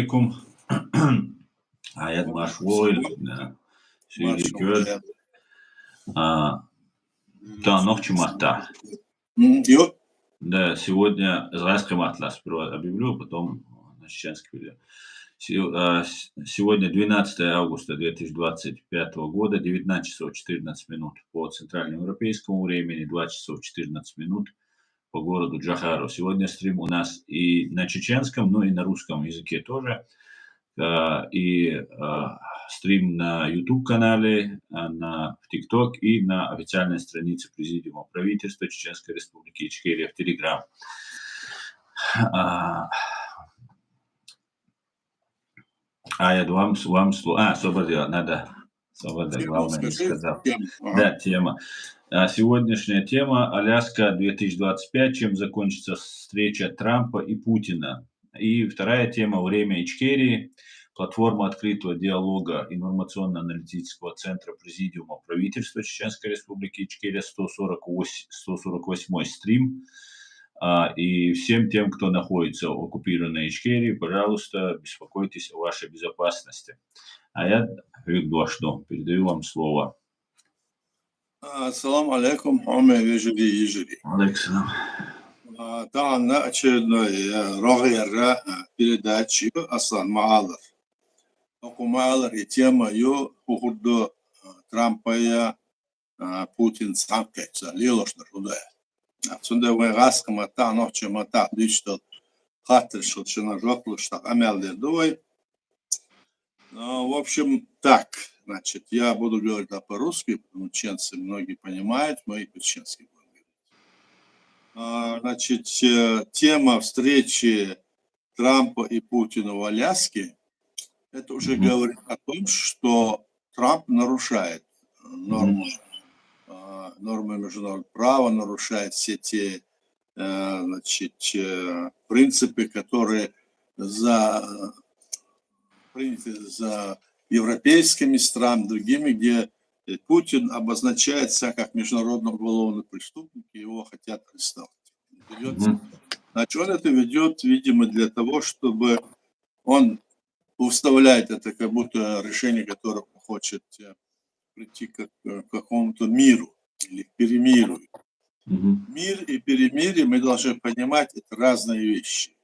alaikum. Аят Машвой. Да, ночью мата. Да, сегодня израильская матла. Сперва объявлю, потом на чеченский перейдем. Сегодня 12 августа 2025 года, 19 часов 14 минут по центральноевропейскому времени, 20 часов 14 минут по городу Джахару. Сегодня стрим у нас и на чеченском, но и на русском языке тоже. И стрим на YouTube-канале, в TikTok и на официальной странице Президиума правительства Чеченской Республики Ичкерия в Telegram. Я вам слово. Свобода, надо. Свобода, главное, не сказал. Да, тема. Сегодняшняя тема Аляска 2025, чем закончится встреча Трампа и Путина. И вторая тема время Ичкерии, платформа открытого диалога информационно-аналитического центра Президиума правительства Чеченской Республики Ичкерия, 148 стрим. И всем тем, кто находится в оккупированной Ичкерии, пожалуйста, беспокойтесь о вашей безопасности. Я передаю вам слово. Ассаламу алейкум, ежели. Алейкум. Да, на очередной рогера передачи Аслан Маалар. Маалар и тема ее уходу Трампа и Путин санкция, лилошна рудая. Сонда вайгаска мата, ночи мата, дичтал хатер, что на жоклу, что амелдер дуй. В общем, так, значит, я буду говорить по-русски, потому что чеченцы многие понимают, мы и по-чеченски будем говорить. Значит, тема встречи Трампа и Путина в Аляске, это уже говорит о том, что Трамп нарушает нормы международного права, нарушает все те, значит, принципы, которые приняты за европейскими странами, другими, где Путин обозначается как международный уголовный преступник, и его хотят арестовать. Значит, он это ведет, видимо, для того, чтобы он выставляет это как будто решение, которое хочет прийти к какому-то миру или к перемирию. Мир и перемирие, мы должны понимать, это разные вещи.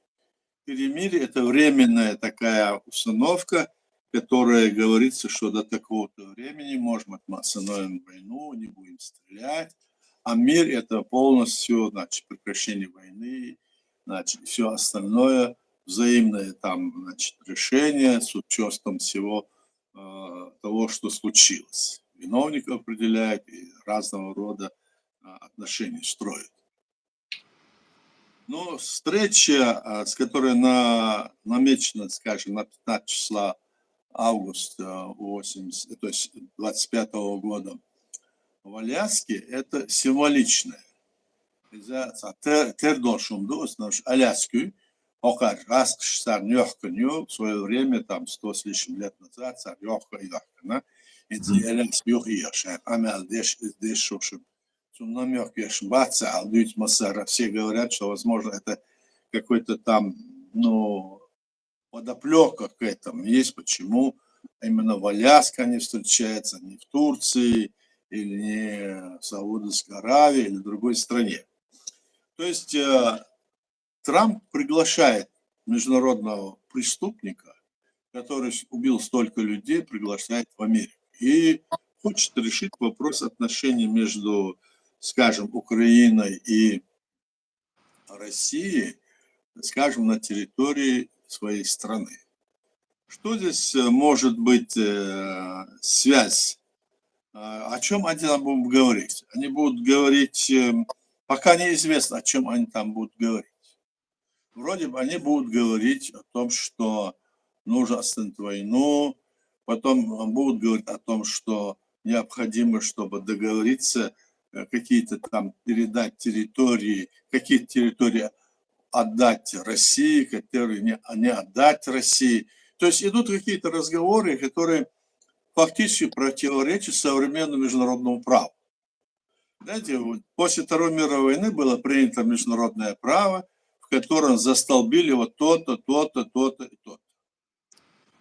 Перемирие – это временная такая установка, которая говорится, что до такого-то времени можем остановим войну, не будем стрелять. А мир – это полностью, значит, прекращение войны, значит, все остальное, взаимное там, значит, решение с учетом всего того, что случилось. Виновник определяет и разного рода отношения строит. Но встреча, с которой намечена, скажем, на 15 числа августа 25 года в Аляске, это символичное. Аляску, в свое время, там, 100 с лишним лет назад, все говорят, что, возможно, это какой-то там, подоплека к этому есть. Почему именно в Аляске они встречаются, не в Турции, или не в Саудовской Аравии, или в другой стране. То есть Трамп приглашает международного преступника, который убил столько людей, приглашает в Америку. И хочет решить вопрос отношений между, скажем, Украиной и Россией, скажем, на территории своей страны. Что здесь может быть связь? О чем они там будут говорить? Они будут говорить, пока неизвестно, о чем они там будут говорить. Вроде бы они будут говорить о том, что нужно остановить войну, потом будут говорить о том, что необходимо, чтобы договориться, какие-то там передать территории, какие-то территории отдать России, которые не отдать России. То есть идут какие-то разговоры, которые фактически противоречат современному международному праву. Знаете, после Второй мировой войны было принято международное право, в котором застолбили вот то-то, то-то, то-то и то-то.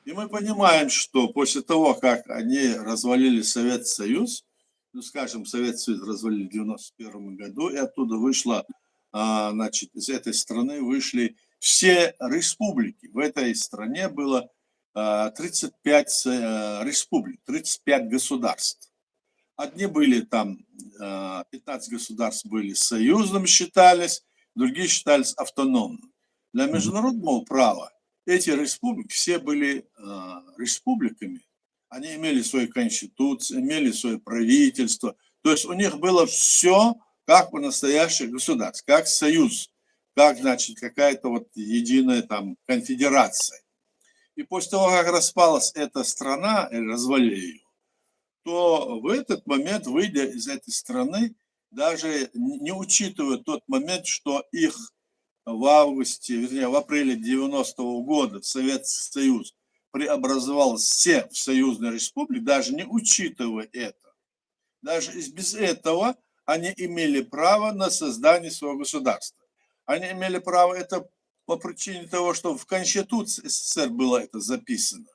И мы понимаем, что после того, как они развалили Советский Союз, ну, скажем, Советский Союз развалили в 91 году, и оттуда вышло, значит, из этой страны вышли все республики. В этой стране было 35 республик, 35 государств. Одни были там, 15 государств были союзными, считались, другие считались автономными. Для международного права эти республики все были республиками. Они имели свою конституцию, имели свое правительство. То есть у них было все как у настоящих государств, как союз, как, значит, какая-то вот единая там конфедерация. И после того, как распалась эта страна, или развалили ее, то в этот момент, выйдя из этой страны, даже не учитывая тот момент, что их в августе, вернее, в апреле 90-го года Советский Союз преобразовал все в союзные республики, даже не учитывая это, даже без этого они имели право на создание своего государства. Они имели право это по причине того, что в Конституции СССР было это записано,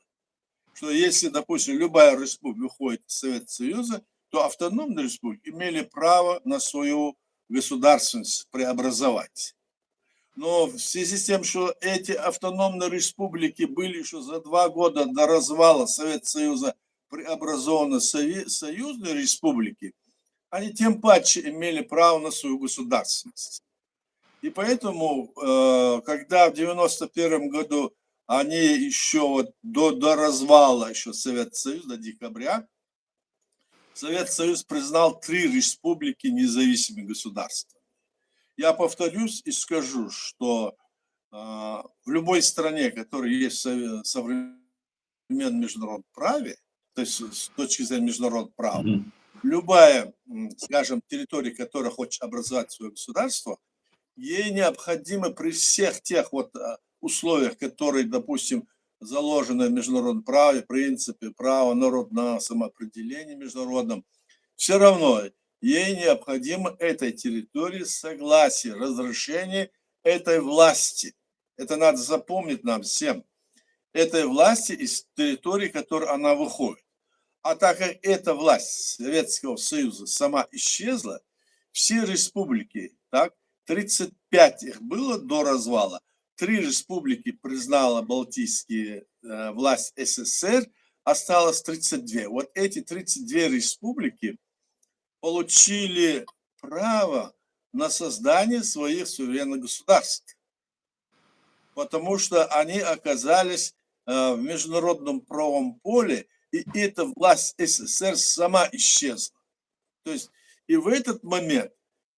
что если, допустим, любая республика уходит из Советского Союза, то автономные республики имели право на свою государственность преобразовать. Но в связи с тем, что эти автономные республики были еще за 2 года до развала Советского Союза преобразованы в союзные республики, они тем паче имели право на свою государственность. И поэтому, когда в 91 году они еще вот до развала еще Советского Союза, до декабря, Советский Союз признал 3 республики независимыми государствами. Я повторюсь и скажу, что в любой стране, которая есть в современном международном праве, то есть с точки зрения международного права, любая, скажем, территория, которая хочет образовать свое государство, ей необходимо при всех тех вот условиях, которые, допустим, заложены в международном праве, принципе права народа на самоопределение международном, все равно ей необходимо этой территории согласие, разрешение этой власти. Это надо запомнить нам всем. Этой власти из территории, которой она выходит. А так как эта власть Советского Союза сама исчезла, все республики, так, 35 их было до развала, 3 республики признала Балтийские власть СССР, осталось 32. Вот эти 32 республики получили право на создание своих суверенных государств, потому что они оказались в международном правовом поле, и эта власть СССР сама исчезла. То есть и в этот момент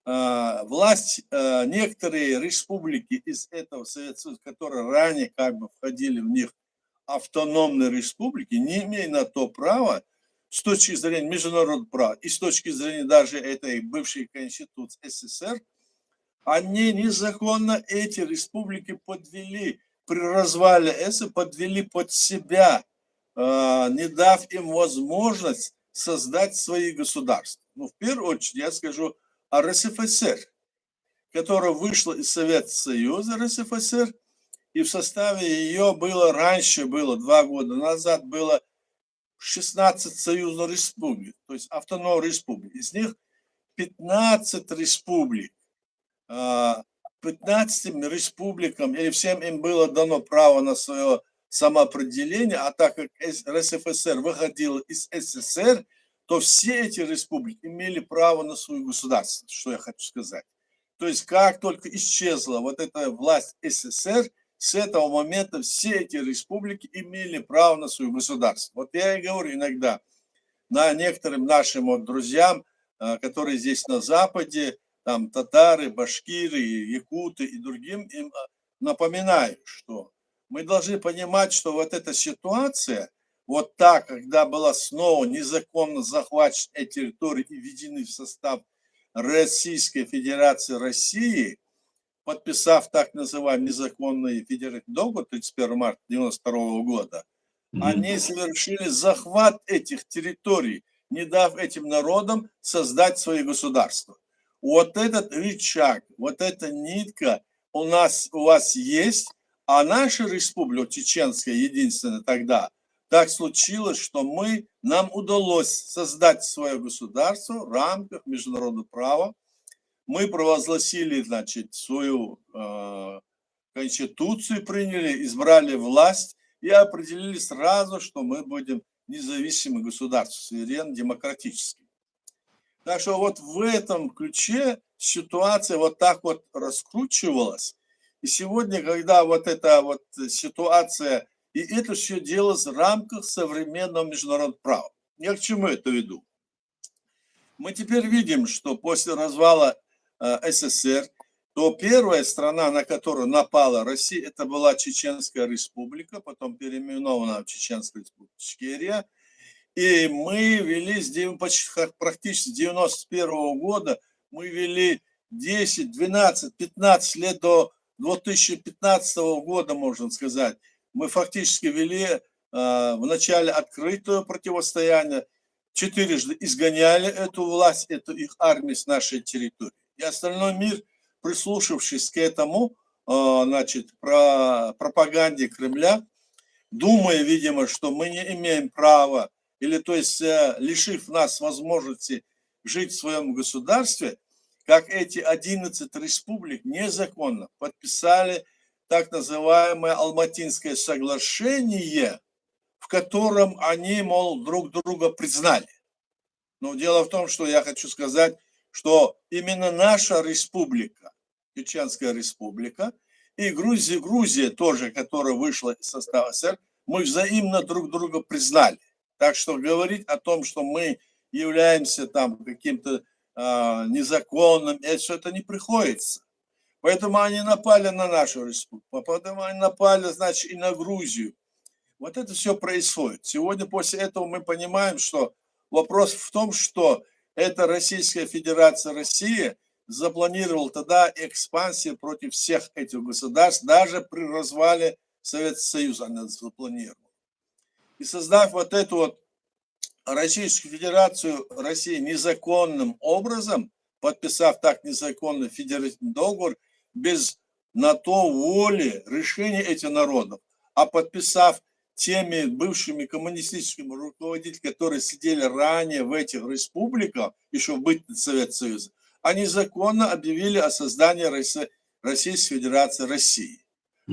власть, некоторые республики из этого Советского Союза, которые ранее как бы входили в них автономные республики, не имея на то права с точки зрения международного права и с точки зрения даже этой бывшей конституции СССР, они незаконно эти республики подвели при развале СССР, подвели под себя, не дав им возможность создать свои государства. Ну, в первую очередь я скажу о РСФСР, которая вышла из Советского Союза, РСФСР, и в составе ее было раньше, было 2 года назад, было 16 союзных республик, то есть автономных республик. Из них 15 республик. 15 республикам или всем им было дано право на свое самоопределение, а так как РСФСР выходила из СССР, то все эти республики имели право на свою государственность, что я хочу сказать. То есть как только исчезла вот эта власть СССР, с этого момента все эти республики имели право на свое государство. Вот я и говорю иногда некоторым нашим вот друзьям, которые здесь на Западе, там татары, башкиры, якуты и другим, им напоминаю, что мы должны понимать, что вот эта ситуация, вот так, когда была снова незаконно захвачена эти территории и введены в состав Российской Федерации России, подписав так называемый незаконный федеративный договор 31 марта 1992 года, они совершили захват этих территорий, не дав этим народам создать свои государства. Вот этот рычаг, вот эта нитка у вас есть, А наша республика, чеченская, единственная тогда, так случилось, что нам удалось создать свое государство в рамках международного права. Мы провозгласили, значит, свою конституцию, приняли, избрали власть и определили сразу, что мы будем независимым государством, суверенным, демократическим. Так что вот в этом ключе ситуация вот так вот раскручивалась. И сегодня, когда вот эта вот ситуация, и это все делалось в рамках современного международного права. Я к чему это веду? Мы теперь видим, что после развала СССР, то первая страна, на которую напала Россия, это была Чеченская республика, потом переименована в Чеченскую республику Ичкерия. И мы вели практически с 91 года, мы вели 10, 12, 15 лет до 2015 года, можно сказать. Мы фактически вели вначале открытое противостояние, 4 изгоняли эту власть, эту их армию с нашей территории. И остальной мир, прислушавшись к этому, значит, про пропаганде Кремля, думая, видимо, что мы не имеем права, или то есть лишив нас возможности жить в своем государстве, как эти 11 республик незаконно подписали так называемое Алматинское соглашение, в котором они, мол, друг друга признали. Но дело в том, что я хочу сказать, что именно наша республика, Чеченская республика, и Грузия тоже, которая вышла из состава СССР, мы взаимно друг друга признали. Так что говорить о том, что мы являемся там каким-то незаконным, это не приходится. Поэтому они напали на нашу республику, поэтому они напали, значит, и на Грузию. Вот это все происходит. Сегодня после этого мы понимаем, что вопрос в том, что эта Российская Федерация России запланировала тогда экспансию против всех этих государств, даже при развале Советского Союза она запланировала. И создав вот эту вот Российскую Федерацию России незаконным образом, подписав так незаконный федеративный договор, без на то воли решения этих народов, а подписав теми бывшими коммунистическими руководителями, которые сидели ранее в этих республиках, еще в бытность Советского Союза, они законно объявили о создании Российской Федерации России.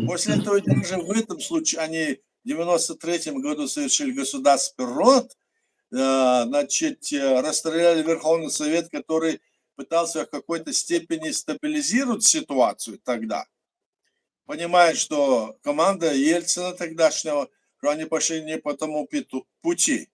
После этого даже в этом случае они в 1993 году совершили государственный переворот, значит, расстреляли Верховный Совет, который пытался в какой-то степени стабилизировать ситуацию тогда, понимая, что команда Ельцина тогдашнего, что они пошли не по тому пути.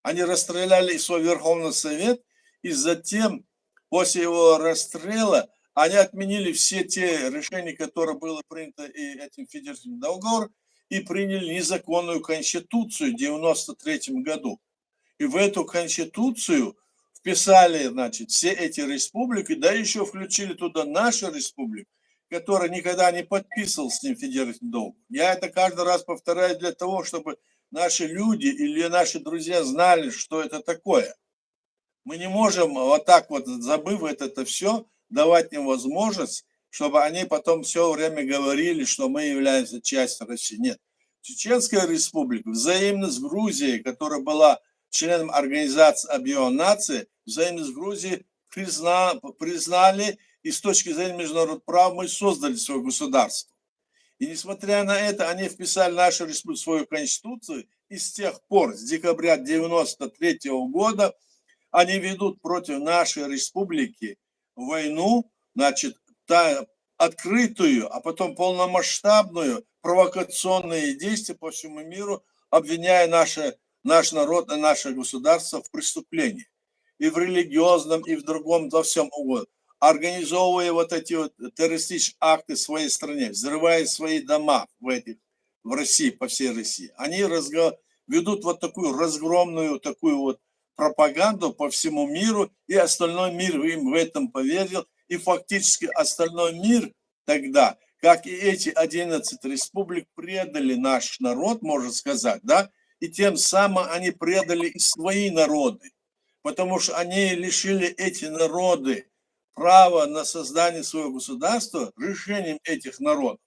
Они расстреляли и свой Верховный Совет, и затем, после его расстрела, они отменили все те решения, которые были приняты этим федеративным договором, и приняли незаконную конституцию в 1993 году. И в эту конституцию вписали, значит, все эти республики, да еще включили туда нашу республику, которая никогда не подписывал с ним федеративный договор. Я это каждый раз повторяю для того, чтобы наши люди или наши друзья знали, что это такое. Мы не можем вот так вот, забыв это все, давать им возможность, чтобы они потом все время говорили, что мы являемся частью России. Нет. Чеченская республика взаимно с Грузией, которая была членом Организации Объединенных Наций, взаимно с Грузией признали, и с точки зрения международного права мы создали свое государство. И несмотря на это, они вписали нашу республику в свою конституцию, и с тех пор, с декабря 1993 года, они ведут против нашей республики войну, значит, открытую, а потом полномасштабную, провокационные действия по всему миру, обвиняя наш народ и наше государство в преступлении. И в религиозном, и в другом, во всем угодно. Организовывая вот эти вот террористические акты в своей стране, взрывая свои дома в России, по всей России. Они ведут вот такую разгромную, такую вот пропаганду по всему миру, и остальной мир им в этом поверил. И фактически остальной мир тогда, как и эти 11 республик, предали наш народ, можно сказать, да, и тем самым они предали и свои народы, потому что они лишили эти народы права на создание своего государства решением этих народов.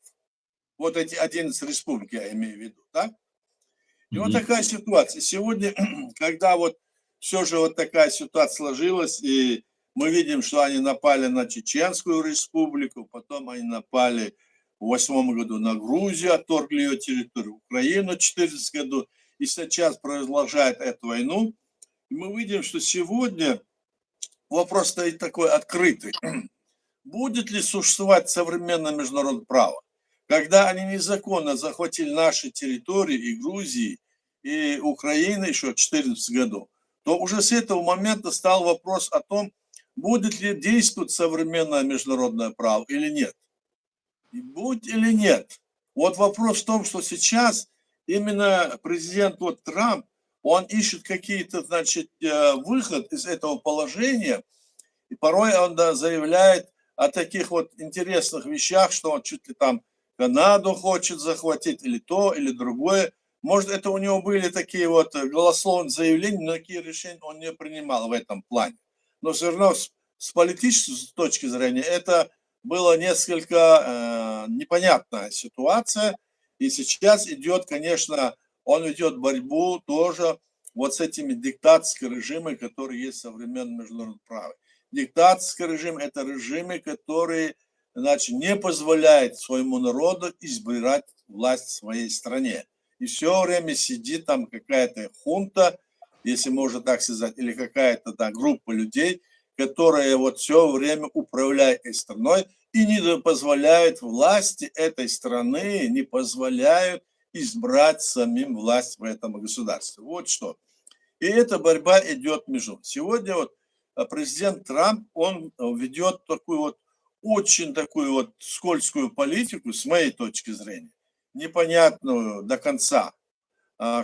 Вот эти 11 республик, я имею в виду, да? И вот такая ситуация. Сегодня, когда вот все же вот такая ситуация сложилась, и мы видим, что они напали на Чеченскую республику, потом они напали в 2008 году на Грузию, отторгли ее территорию, Украину в 2014 году, и сейчас продолжают эту войну. И мы видим, что сегодня вопрос стоит такой открытый. Будет ли существовать современное международное право, когда они незаконно захватили наши территории и Грузии, и Украины еще в 2014 году, то уже с этого момента стал вопрос о том, будет ли действовать современное международное право или нет. И будет или нет. Вот вопрос в том, что сейчас именно президент вот Трамп, он ищет какие-то, значит, выход из этого положения, и порой он заявляет о таких вот интересных вещах, что он чуть ли там Канаду хочет захватить, или то, или другое. Может, это у него были такие вот голословные заявления, но такие решения он не принимал в этом плане. Но все равно с политической точки зрения это было несколько непонятная ситуация. И сейчас идет, конечно, он ведет борьбу тоже вот с этими диктаторскими режимами, которые есть в современном международном праве. Диктаторский режим – это режимы, которые, значит, не позволяют своему народу избирать власть в своей стране. И все время сидит там какая-то хунта, если можно так сказать, или какая-то группа людей, которая вот все время управляет этой страной и не позволяют власти этой страны, не позволяют избрать самим власть в этом государстве. Вот что. И эта борьба идет между. Сегодня вот президент Трамп, он ведет такую вот очень такую вот скользкую политику, с моей точки зрения, непонятную до конца.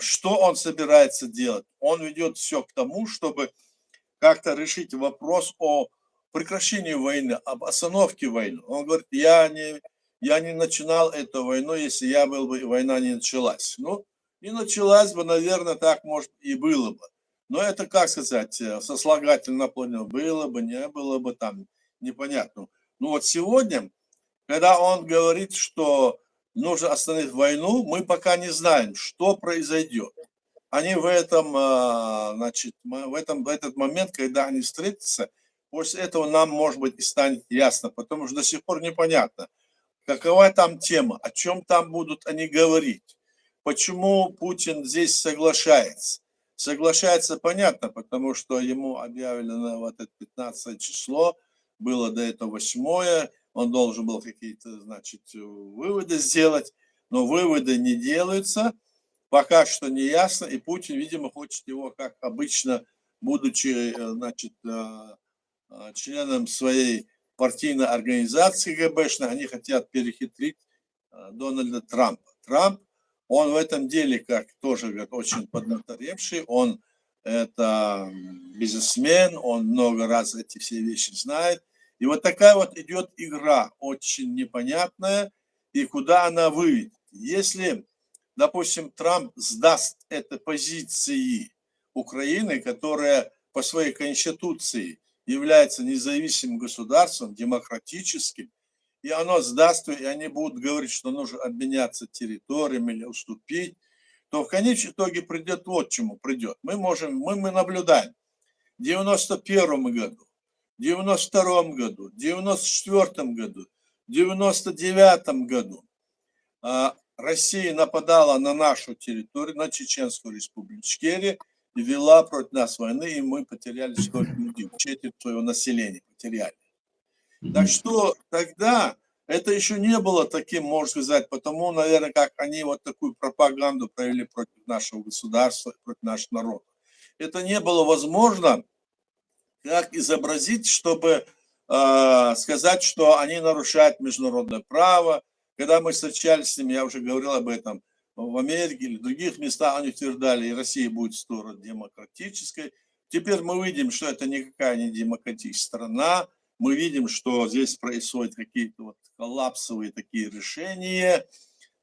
Что он собирается делать? Он ведет все к тому, чтобы как-то решить вопрос о прекращении войны, об остановке войны. Он говорит, я не начинал эту войну, если я был бы, война не началась. Ну, не началась бы, наверное, так, может, и было бы. Но это, как сказать, сослагательно наклонено, было бы, не было бы, там, непонятно. Ну вот сегодня, когда он говорит, что нужно остановить войну, мы пока не знаем, что произойдет. Они в этом, значит, в этот момент, когда они встретятся, после этого нам, может быть, и станет ясно, потому что до сих пор непонятно, какова там тема, о чем там будут они говорить, почему Путин здесь соглашается. Соглашается, понятно, потому что ему объявлено вот это 15 число, было до этого 8, он должен был какие-то, значит, выводы сделать, но выводы не делаются, пока что не ясно, и Путин, видимо, хочет его, как обычно, будучи, значит, членом своей партийной организации ГБшной, они хотят перехитрить Дональда Трампа. Трамп, он в этом деле, как тоже говорят, очень поднаторевший, он это бизнесмен, он много раз эти все вещи знает. И вот такая вот идет игра, очень непонятная, и куда она выведет. Если, допустим, Трамп сдаст это позиции Украины, которая по своей конституции является независимым государством, демократическим, и оно сдаст, и они будут говорить, что нужно обменяться территориями или уступить, то в конечном итоге придет вот к чему придет. Мы наблюдаем в 91 году, в 92 году, в 94 году, в 99 году Россия нападала на нашу территорию, на Чеченскую республику Ичкерия, и вела против нас войны, и мы потеряли столько людей, четверть своего населения потеряли. Так что тогда это еще не было таким, можно сказать, потому, наверное, как они вот такую пропаганду провели против нашего государства, против нашего народа. Это не было возможно, как изобразить, чтобы сказать, что они нарушают международное право. Когда мы встречались с ними, я уже говорил об этом, в Америке или в других местах, они утверждали, и Россия будет стороной демократической. Теперь мы видим, что это никакая не демократическая страна. Мы видим, что здесь происходят какие-то вот коллапсовые такие решения,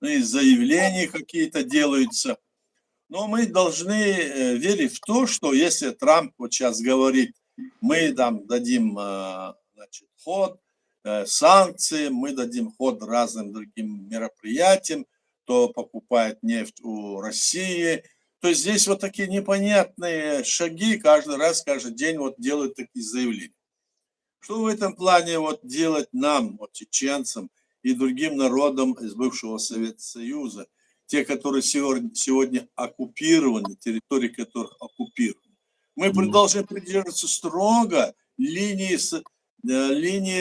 и заявления какие-то делаются. Но мы должны верить в то, что если Трамп вот сейчас говорит, мы там дадим, значит, ход, санкции, мы дадим ход разным другим мероприятиям, кто покупает нефть у России. То есть здесь вот такие непонятные шаги каждый раз, каждый день вот делают такие заявления. Что в этом плане вот делать нам, вот, чеченцам и другим народам из бывшего Советского Союза, те, которые сегодня оккупированы, территории которых оккупированы? Мы должны придерживаться строго линии,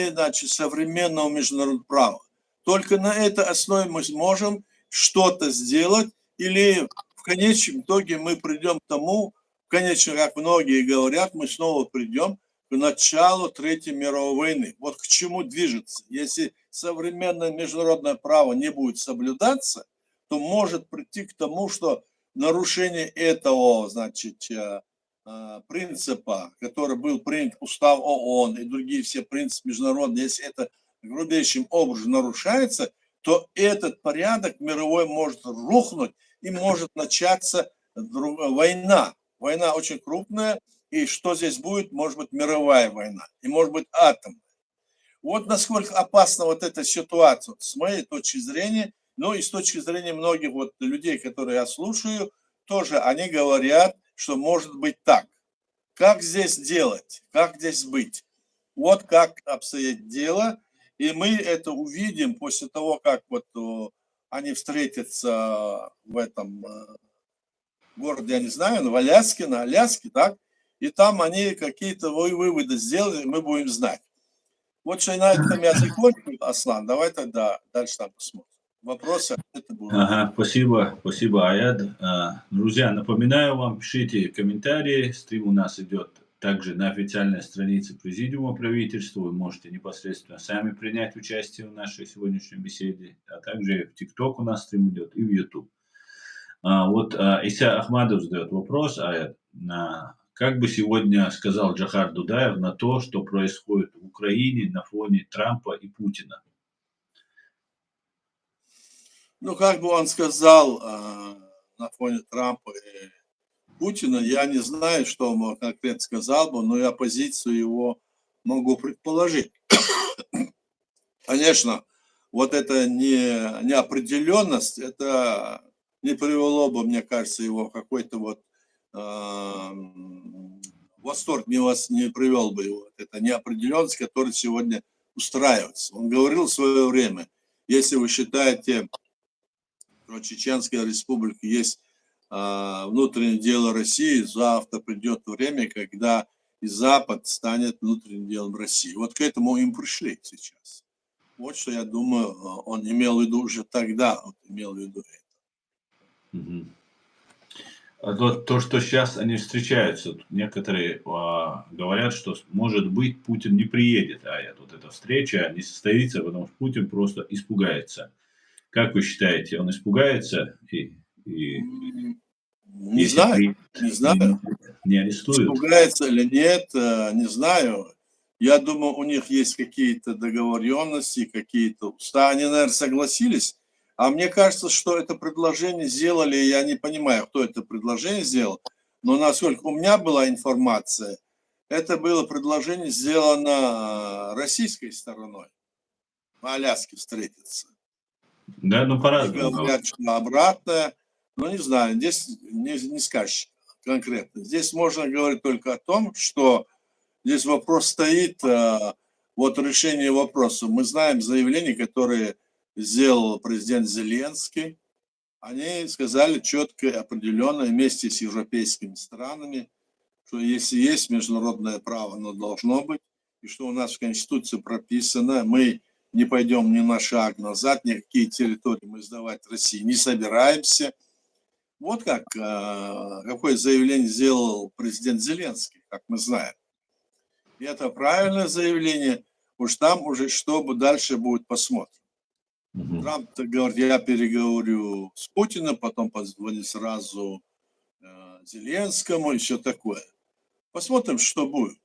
значит, современного международного права. Только на этой основе мы сможем что-то сделать, или в конечном итоге мы придем к тому, конечно, как многие говорят, мы снова придем к началу Третьей мировой войны. Вот к чему движется. Если современное международное право не будет соблюдаться, то может прийти к тому, что нарушение этого, значит, принципа, который был принят Устав ООН и другие все принципы международные, если это грубейшим образом нарушается, то этот порядок мировой может рухнуть и может начаться война. Война очень крупная, и что здесь будет? Может быть мировая война, и может быть атомная. Вот насколько опасна вот эта ситуация, с моей точки зрения, но и с точки зрения многих вот людей, которые я слушаю, тоже они говорят, что может быть так. Как здесь делать? Как здесь быть? Вот как обстоит дело. И мы это увидим после того, как вот они встретятся в этом городе, я не знаю, в Аляске, на Аляске, так? И там они какие-то выводы сделали, мы будем знать. Вот что на этом я закончу, Аслан. Давай тогда дальше там посмотрим. Вопросы это будут. Ага, спасибо, Аяд. Друзья, напоминаю вам, пишите комментарии. Стрим у нас идет также на официальной странице Президиума правительства. Вы можете непосредственно сами принять участие в нашей сегодняшней беседе. А также в ТикТок у нас стрим идет и в YouTube. Вот Иса Ахмадов задает вопрос, Аяд. Как бы сегодня сказал Джохар Дудаев на то, что происходит в Украине на фоне Трампа и Путина? Ну, как бы он сказал на фоне Трампа и Путина, я не знаю, что он конкретно сказал бы, но я позицию его могу предположить. Конечно, вот эта неопределенность, это не привело бы, мне кажется, его в какой-то вот восторг не привел бы его. Это неопределенность, которая сегодня устраивается. Он говорил в свое время, если вы считаете, что Чеченская республика есть внутреннее дело России, завтра придет время, когда и Запад станет внутренним делом России. Вот к этому им пришли сейчас. Вот что я думаю, он имел в виду уже тогда, он имел в виду это. Угу. То, что сейчас они встречаются, некоторые говорят, что, может быть, Путин не приедет, вот эта встреча не состоится, потому что Путин просто испугается. Как вы считаете, он испугается не знаю, не арестуют? Испугается или нет, не знаю. Я думаю, у них есть какие-то договоренности, какие-то они, наверное, согласились. А мне кажется, что это предложение сделали, я не понимаю, кто это предложение сделал, но насколько у меня была информация, это было предложение сделано российской стороной. На Аляске встретиться. Да, ну по-разному. Говорят, что обратное. Ну, не знаю, здесь не скажешь конкретно. Здесь можно говорить только о том, что здесь вопрос стоит, вот решение вопроса. Мы знаем заявления, которые сделал президент Зеленский. Они сказали четко и определенно вместе с европейскими странами, что если есть международное право, оно должно быть, и что у нас в Конституции прописано, мы не пойдем ни на шаг назад, никакие территории мы сдавать России не собираемся. Вот какое заявление сделал президент Зеленский, как мы знаем. И это правильное заявление, уж там уже что дальше будет, посмотрим. Трамп говорит, я переговорю с Путиным, потом позвонит сразу Зеленскому и все такое. Посмотрим, что будет.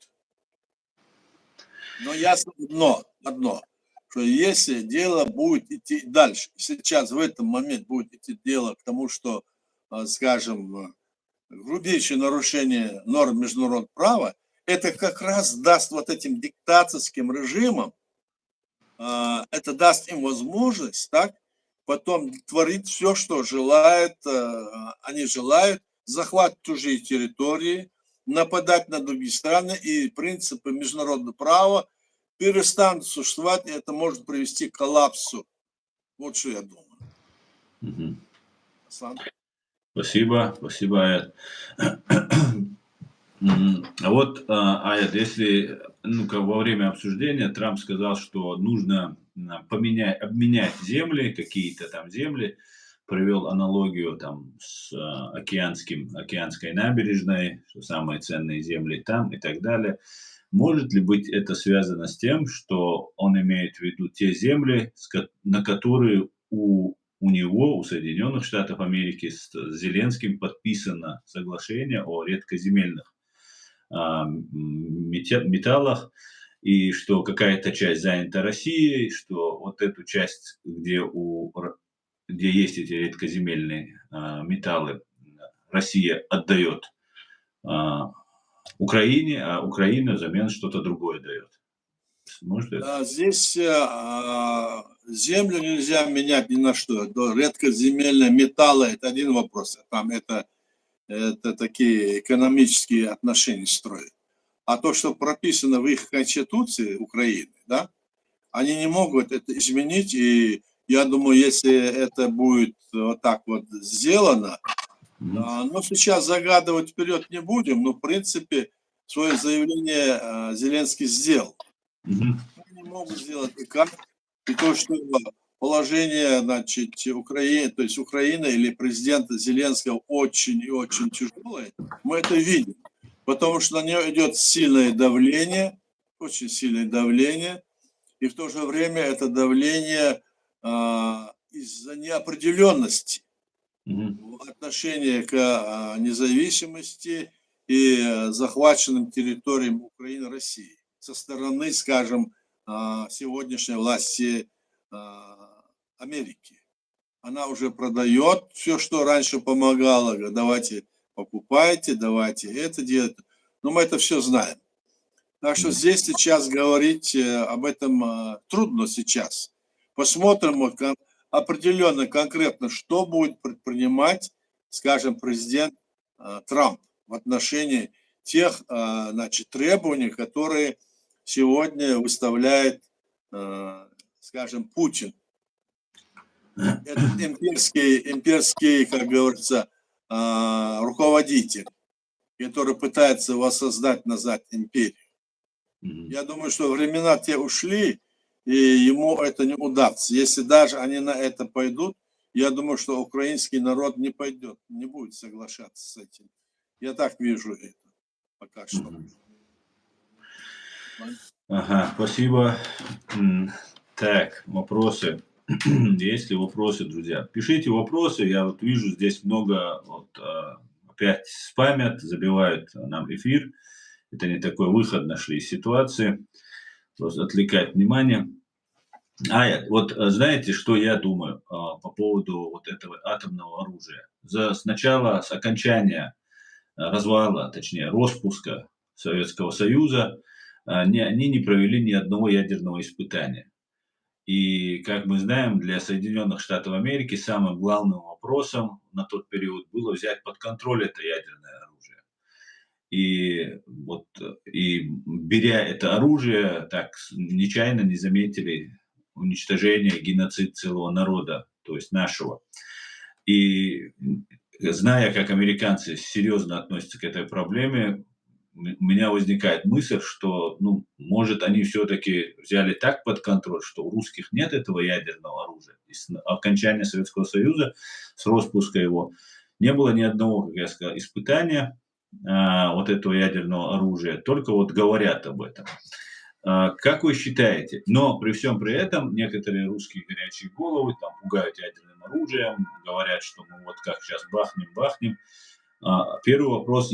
Но ясно одно, что если дело будет идти дальше, сейчас в этом момент будет идти дело к тому, что, скажем, грубейшее нарушение норм международного права, это как раз даст вот этим диктаторским режимам это даст им возможность, так, потом творить все, что желает, они желают, захватывать чужие территории, нападать на другие страны, и принципы международного права перестанут существовать, и это может привести к коллапсу. Вот что я думаю. Мгм. Аслан? Спасибо, спасибо, Аят. А вот, Аят, если во время обсуждения Трамп сказал, что нужно обменять земли, какие-то там земли, провел аналогию там с океанской набережной, что самые ценные земли там и так далее. Может ли быть это связано с тем, что он имеет в виду те земли, на которые у него, у Соединенных Штатов Америки с Зеленским подписано соглашение о редкоземельных металлах, и что какая-то часть занята Россией, что вот эту часть, где есть эти редкоземельные металлы, Россия отдает Украине, а Украина взамен что-то другое дает. Может это? Здесь землю нельзя менять ни на что. Редкоземельные металлы – это один вопрос. Там это такие экономические отношения строят. А то, что прописано в их конституции Украины, да, они не могут это изменить. И я думаю, если это будет вот так вот сделано, но сейчас загадывать вперед не будем, но в принципе свое заявление Зеленский сделал. Они не могут сделать никак. И то, что положение, значит, Украины, то есть Украина или президента Зеленского очень и очень тяжелое, мы это видим. Потому что на нее идет сильное давление, очень сильное давление, и в то же время это давление из-за неопределенности в отношении к независимости и захваченным территориям Украины, России со стороны, скажем, сегодняшней власти Америки. Она уже продает все, что раньше помогало. Давайте покупайте, давайте это делать. Но мы это все знаем. Так что здесь сейчас говорить об этом трудно сейчас. Посмотрим определенно, конкретно, что будет предпринимать, скажем, президент Трамп в отношении тех, значит, требований, которые сегодня выставляет, скажем, Путин. Этот имперский, как говорится, руководитель, который пытается воссоздать назад империю. Я думаю, что времена те ушли, и ему это не удастся. Если даже они на это пойдут, я думаю, что украинский народ не пойдет, не будет соглашаться с этим. Я так вижу это пока что. Ага, спасибо. Так, вопросы. Есть ли вопросы, друзья? Пишите вопросы. Я вот вижу, здесь много опять спамят, забивают нам эфир. Это не такой выход нашли из ситуации. Просто отвлекать внимание. Вот знаете, что я думаю по поводу вот этого атомного оружия? С окончания развала, точнее, распуска Советского Союза, они не провели ни одного ядерного испытания. И, как мы знаем, для Соединенных Штатов Америки самым главным вопросом на тот период было взять под контроль это ядерное оружие. И беря это оружие, так нечаянно не заметили уничтожение, геноцид целого народа, то есть нашего. И зная, как американцы серьезно относятся к этой проблеме, у меня возникает мысль, что, может, они все-таки взяли так под контроль, что у русских нет этого ядерного оружия. И с окончания Советского Союза, с распуска его, не было ни одного, как я сказал, испытания вот этого ядерного оружия. Только вот говорят об этом. Как вы считаете? Но при всем при этом некоторые русские горячие головы там пугают ядерным оружием, говорят, что мы вот как сейчас бахнем. Первый вопрос,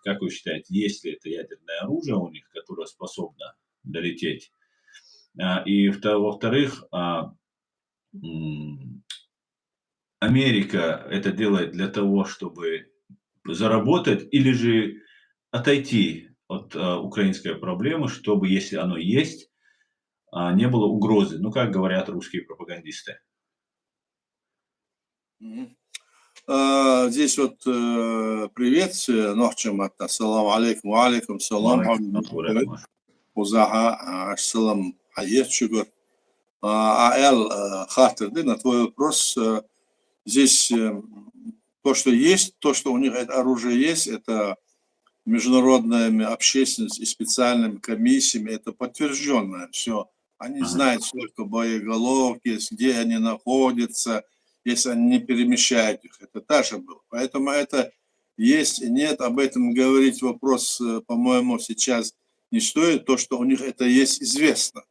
как вы считаете, есть ли это ядерное оружие у них, которое способно долететь? И во-вторых, Америка это делает для того, чтобы заработать, или же отойти от украинской проблемы, чтобы, если оно есть, не было угрозы, ну, как говорят русские пропагандисты. Здесь вот приветствие, Нохчамат, ассаламу алейкум, алейкум, салам, Узаха, ассалам, аетчугар. Аэл Хартер, на твой вопрос, здесь то, что есть, то, что у них это оружие есть, это международная общественность и специальными комиссиями, это подтвержденное все. Они знают, сколько боеголовок есть, где они находятся, если они не перемещают их. Это тоже было. Поэтому это есть и нет, об этом говорить вопрос, по-моему, сейчас не стоит. То, что у них это есть, известно.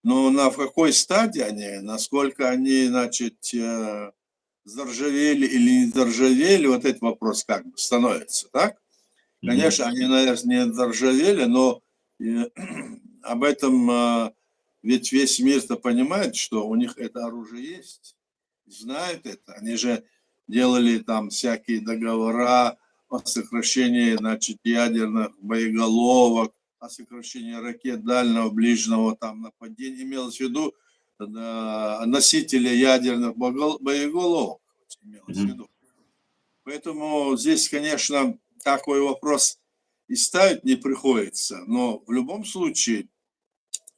Но в какой стадии они, насколько они, значит, заржавели или не заржавели, вот этот вопрос как бы становится, так? Конечно, они, наверное, не заржавели, но об этом ведь весь мир-то понимает, что у них это оружие есть, знают это. Они же делали там всякие договора о сокращении, значит, ядерных боеголовок, о сокращении ракет дальнего, ближнего там нападения, имелось в виду носители ядерных боеголовок, имелось в виду. Поэтому здесь, конечно, такой вопрос и ставить не приходится, но в любом случае,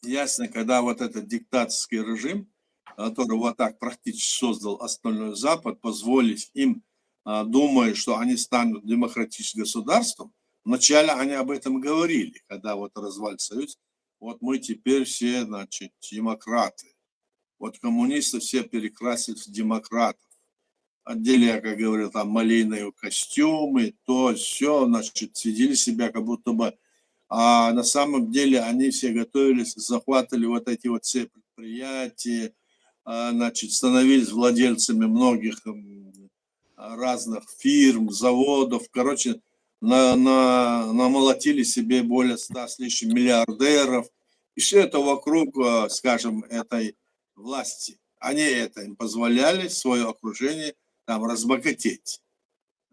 ясно, когда вот этот диктаторский режим, который вот так практически создал остальной Запад, позволить им, думая, что они станут демократическим государством, вначале они об этом говорили, когда вот развалится Союз, вот мы теперь все, значит, демократы. Вот коммунисты все перекрасились в демократов. Одели, я как говорил, там малиновые костюмы, то все, значит, сидели себя как будто бы. А на самом деле они все готовились, захватывали вот эти вот все предприятия, значит, становились владельцами многих разных фирм, заводов. Короче, намолотили себе более 100 с лишним миллиардеров. И все это вокруг, скажем, этой власти. Они это им позволяли, свое окружение там разбогатеть.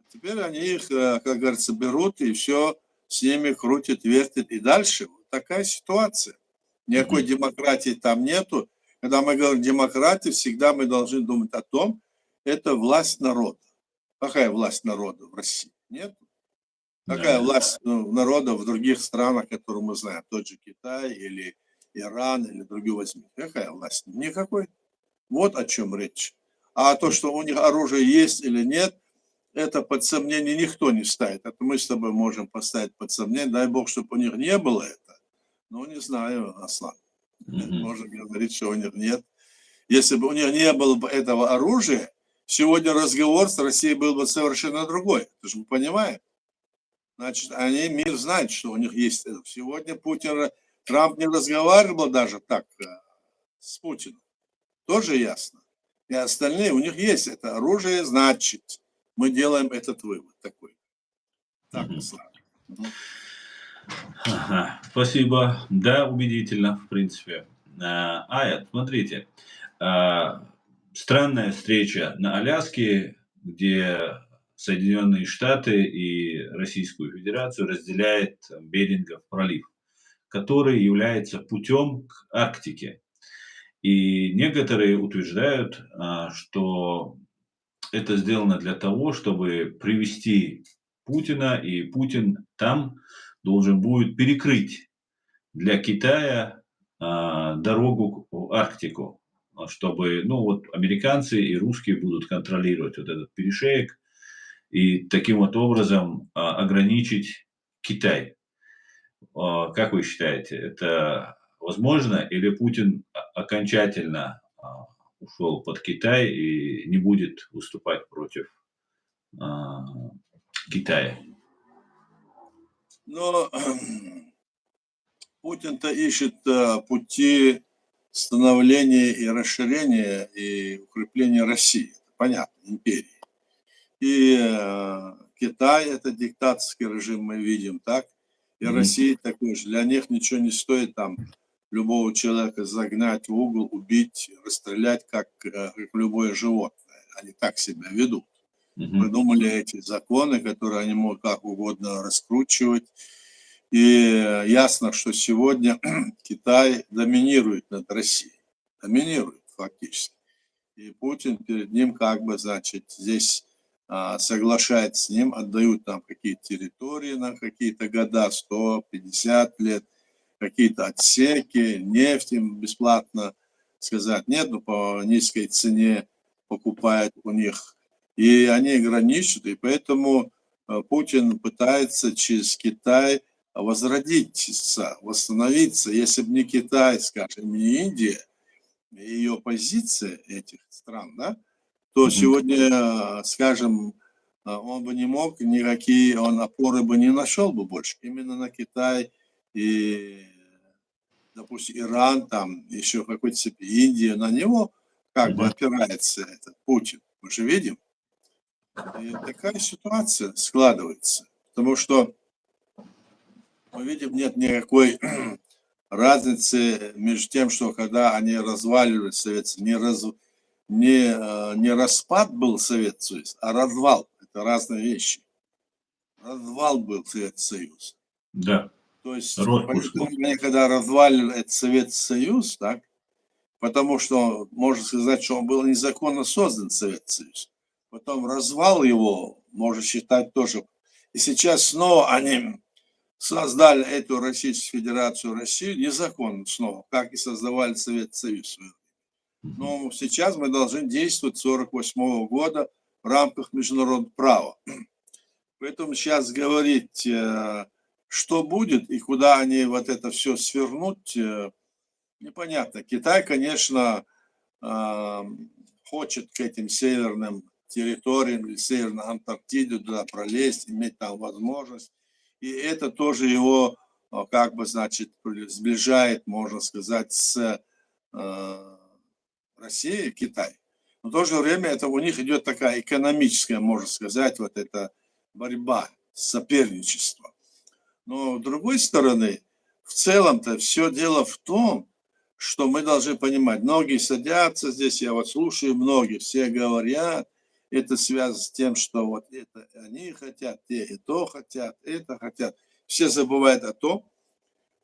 Теперь они их, как говорится, берут и все с ними крутят, вертят и дальше. Вот такая ситуация. Никакой демократии там нету. Когда мы говорим демократия, всегда мы должны думать о том, это власть народа. Какая власть народа в России? Нет. Какая власть народа в других странах, которые мы знаем, тот же Китай или Иран или другие возьми. Какая власть? Никакой. Вот о чем речь. А то, что у них оружие есть или нет, это под сомнение никто не ставит. Это мы с тобой можем поставить под сомнение. Дай бог, чтобы у них не было это. Ну, не знаю, Аслан. Можно говорить, что у них нет. Если бы у них не было бы этого оружия, сегодня разговор с Россией был бы совершенно другой. Ты же понимаешь? Значит, мир знает, что у них есть это. Сегодня Трамп не разговаривал даже так с Путиным. Тоже ясно. И остальные, у них есть это оружие, значит, мы делаем этот вывод такой. Так, Спасибо. Да, убедительно, в принципе. Аят, смотрите. Странная встреча на Аляске, где Соединенные Штаты и Российскую Федерацию разделяет Берингов пролив, который является путем к Арктике. И некоторые утверждают, что это сделано для того, чтобы привести Путина, и Путин там должен будет перекрыть для Китая дорогу в Арктику, чтобы, ну вот, американцы и русские будут контролировать вот этот перешеек и таким вот образом ограничить Китай. Как вы считаете, это возможно, или Путин окончательно ушел под Китай и не будет выступать против Китая? Но Путин-то ищет пути становления и расширения и укрепления России. Понятно, империи. И Китай – это диктаторский режим, мы видим, так? И Россия такой же. Для них ничего не стоит там любого человека загнать в угол, убить, расстрелять, как любое животное. Они так себя ведут. Придумали эти законы, которые они могут как угодно раскручивать. И ясно, что сегодня Китай доминирует над Россией. Доминирует фактически. И Путин перед ним как бы, значит, здесь соглашается с ним, отдают нам какие-то территории на какие-то года, 150 лет, какие-то отсеки, нефть им бесплатно сказать нет, но по низкой цене покупают у них. И они граничат, и поэтому Путин пытается через Китай возродиться, восстановиться. Если бы не Китай, скажем, не Индия, ее позиция этих стран, да, то сегодня, скажем, он бы не мог, никакие он опоры бы не нашел бы больше. Именно на Китай и, допустим, Иран, там еще какой-то степени Индия, на него как бы опирается этот Путин. Мы же видим. И такая ситуация складывается. Потому что мы видим, нет никакой разницы между тем, что когда они разваливали Совет Союз, не распад был Совет Союз, а развал. Это разные вещи. Развал был Совет Союз. Да. То есть, поэтому они, когда развалили этот Совет Союз, так, потому что, можно сказать, что он был незаконно создан, Совет Союз. Потом развал его, можно считать тоже. И сейчас снова они создали эту Российскую Федерацию, Россию незаконно снова, как и создавали Совет Союз. Но сейчас мы должны действовать с 1948 года в рамках международного права. Поэтому сейчас говорить, что будет и куда они вот это все свернут, непонятно. Китай, конечно, хочет к этим северным территориям или Северной Антарктиде туда пролезть, иметь там возможность. И это тоже его, как бы, значит, сближает, можно сказать, с Россией, Китай. Но в то же время это у них идет такая экономическая, можно сказать, вот эта борьба, соперничество. Но с другой стороны, в целом-то все дело в том, что мы должны понимать, многие садятся здесь, я вот слушаю, многие, все говорят, это связано с тем, что вот это они хотят, те и то хотят, это хотят. Все забывают о том,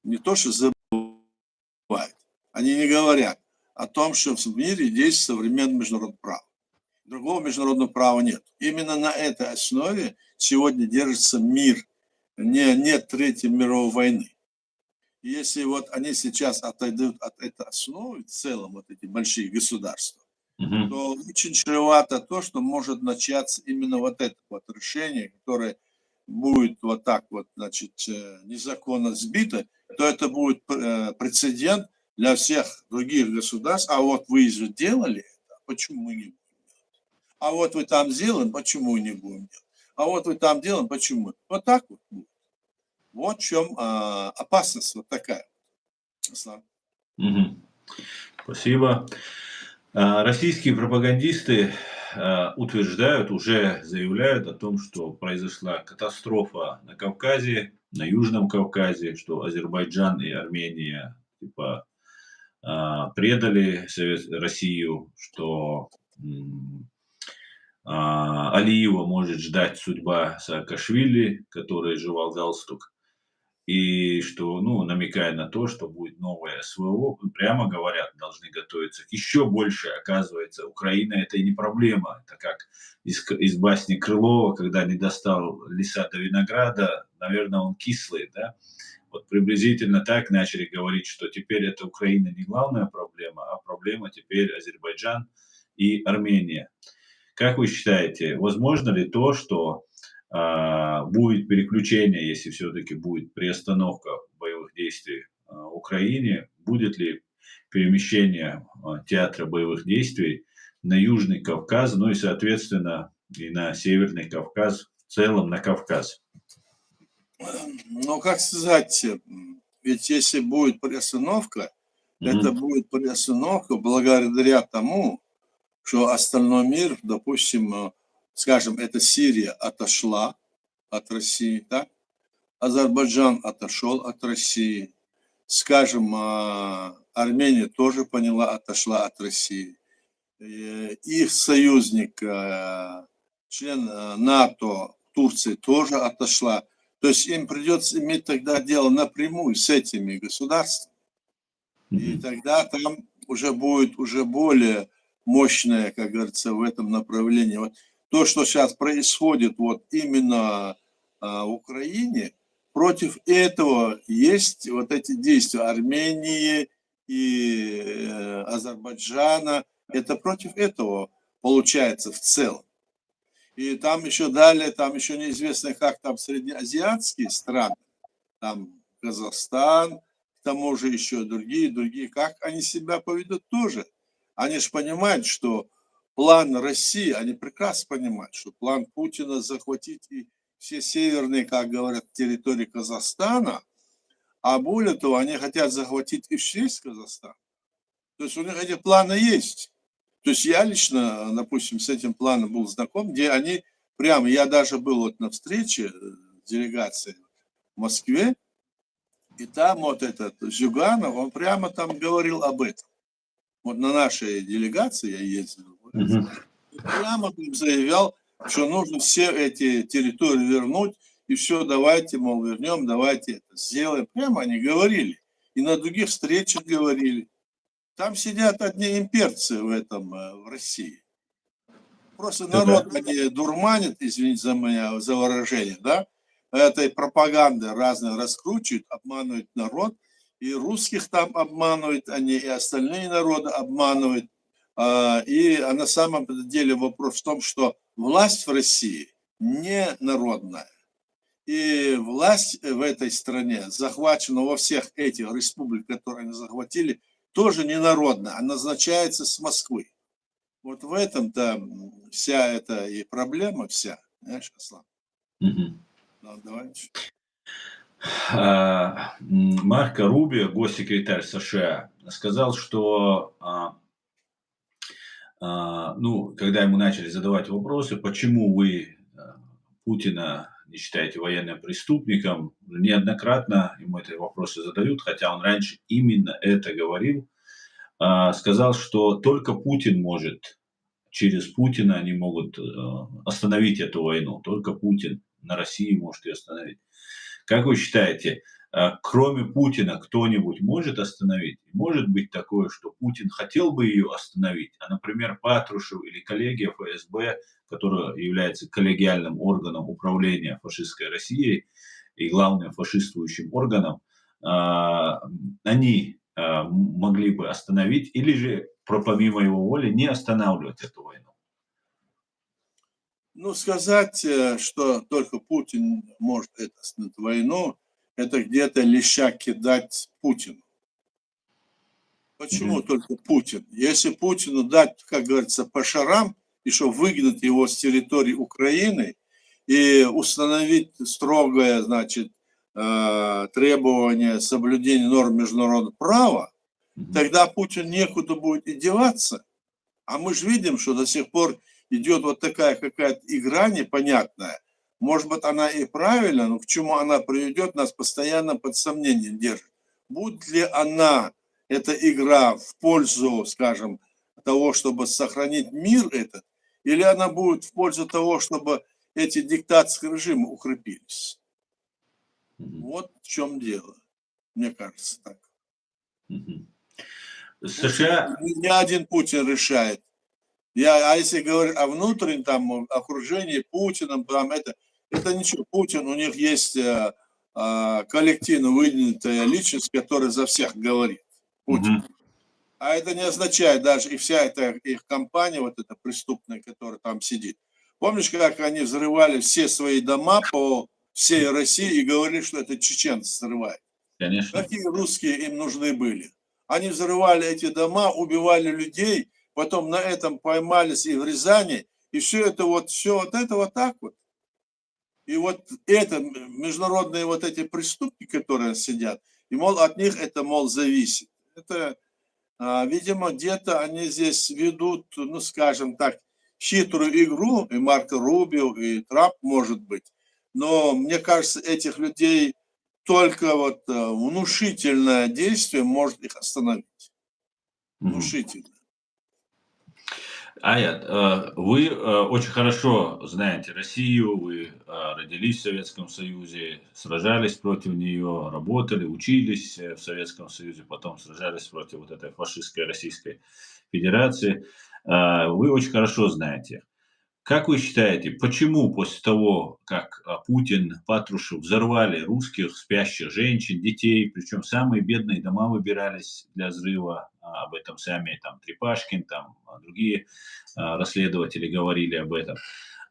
не то, что забывают, они не говорят о том, что в мире есть современное международное право. Другого международного права нет. Именно на этой основе сегодня держится мир. Нет Третьей мировой войны. И если вот они сейчас отойдут от этой основы в целом, вот эти большие государства, то очень чревато то, что может начаться именно вот это вот решение, которое будет вот так вот, значит, незаконно сбито, то это будет прецедент для всех других государств. А вот вы же делали это, почему мы не будем делать? А вот вы там сделаем, почему не будем делать? А вот вы там делаем, почему? Вот так вот будет. Вот в чем опасность вот такая. Спасибо. Российские пропагандисты утверждают, уже заявляют о том, что произошла катастрофа на Кавказе, на Южном Кавказе, что Азербайджан и Армения типа предали Россию, что Алиева может ждать судьба Саакашвили, который жевал галстук, и что, ну, намекая на то, что будет новое СВО, прямо говорят, должны готовиться к еще больше. Оказывается, Украина это и не проблема. Это как из басни Крылова, когда не достал лиса до винограда, наверное, он кислый, да? Вот приблизительно так начали говорить, что теперь это Украина не главная проблема, а проблема теперь Азербайджан и Армения. Как вы считаете, возможно ли то, что будет переключение, если все-таки будет приостановка боевых действий в Украине, будет ли перемещение театра боевых действий на Южный Кавказ, ну и, соответственно, и на Северный Кавказ, в целом на Кавказ? Ну, как сказать, ведь если будет приостановка, это будет приостановка благодаря тому, что остальной мир, допустим, скажем, это Сирия отошла от России, так? Азербайджан отошел от России, скажем, Армения тоже поняла, отошла от России. Их союзник, член НАТО, Турция тоже отошла. То есть им придется иметь тогда дело напрямую с этими государствами. И тогда там уже будет уже более мощное, как говорится, в этом направлении. Вот то, что сейчас происходит вот именно в Украине, против этого есть вот эти действия Армении и Азербайджана. Это против этого получается в целом. И там еще далее, там еще неизвестно, как там среднеазиатские страны, там Казахстан, к тому же еще другие, как они себя поведут тоже. Они же понимают, что план России, они прекрасно понимают, что план Путина захватить и все северные, как говорят, территории Казахстана, а более того, они хотят захватить и весь Казахстан. То есть у них эти планы есть. То есть я лично, допустим, с этим планом был знаком, где они прямо, я даже был вот на встрече делегации в Москве, и там вот этот Зюганов, он прямо там говорил об этом. Вот на нашей делегации я ездил, и прямо там заявлял, что нужно все эти территории вернуть, и все, давайте, мол, вернем, давайте это сделаем. Прямо они говорили. И на других встречах говорили. Там сидят одни имперцы в этом, в России. Просто народ они дурманят, извините за меня, за выражение, да? Этой пропагандой разные раскручивают, обманывают народ. И русских там обманывают они, и остальные народы обманывают. И на самом деле вопрос в том, что власть в России не народная. И власть в этой стране захвачена во всех этих республиках, которые они захватили, тоже не народная, а назначается с Москвы. Вот в этом-то вся эта и проблема вся, знаешь, Аслан. Ну, давай. Марко Рубио, госсекретарь США, сказал, что ну, когда ему начали задавать вопросы, почему вы Путина не считаете военным преступником, неоднократно ему эти вопросы задают, хотя он раньше именно это говорил, сказал, что только Путин может, через Путина они могут остановить эту войну, только Путин на России может ее остановить. Как вы считаете, кроме Путина кто-нибудь может остановить? Может быть такое, что Путин хотел бы ее остановить, а, например, Патрушев или коллегия ФСБ, которая является коллегиальным органом управления фашистской Россией и главным фашистующим органом, они могли бы остановить или же помимо его воли не останавливать эту войну? Ну, сказать, что только Путин может эту войну, это где-то леща кидать Путину. Почему только Путин? Если Путину дать, как говорится, по шарам, и что выгнать его с территории Украины и установить строгое, значит, требование соблюдения норм международного права, тогда Путин некуда будет и деваться. А мы же видим, что до сих пор идет вот такая какая-то игра непонятная. Может быть, она и правильная, но к чему она приведет, нас постоянно под сомнением держит. Будет ли она, эта игра, в пользу, скажем, того, чтобы сохранить мир этот, или она будет в пользу того, чтобы эти диктаторские режимы укрепились? Вот в чем дело, мне кажется так. США... Не один Путин решает. А если говорить о внутреннем там окружении Путиным, там это ничего. Путин, у них есть коллективно выдвинутая личность, которая за всех говорит. Путин. А это не означает даже и вся эта их компания, вот эта преступная, которая там сидит. Помнишь, как они взрывали все свои дома по всей России и говорили, что это чеченцы взрывают? Конечно. Какие русские им нужны были? Они взрывали эти дома, убивали людей, потом на этом поймались и в Рязани, и все это вот так вот. И вот это, международные вот эти преступники, которые сидят, и, мол, от них это, мол, зависит. Это, видимо, где-то они здесь ведут, ну, скажем так, хитрую игру, и Марко Рубио, и Трамп, может быть. Но, мне кажется, этих людей только вот внушительное действие может их остановить. Внушительно. Аят, вы очень хорошо знаете Россию, вы родились в Советском Союзе, сражались против нее, работали, учились в Советском Союзе, потом сражались против вот этой фашистской Российской Федерации. Вы очень хорошо знаете. Как вы считаете, почему после того, как Путин, Патрушев взорвали русских, спящих женщин, детей, причем самые бедные дома выбирались для взрыва, об этом сами там Трепашкин, там другие расследователи говорили об этом.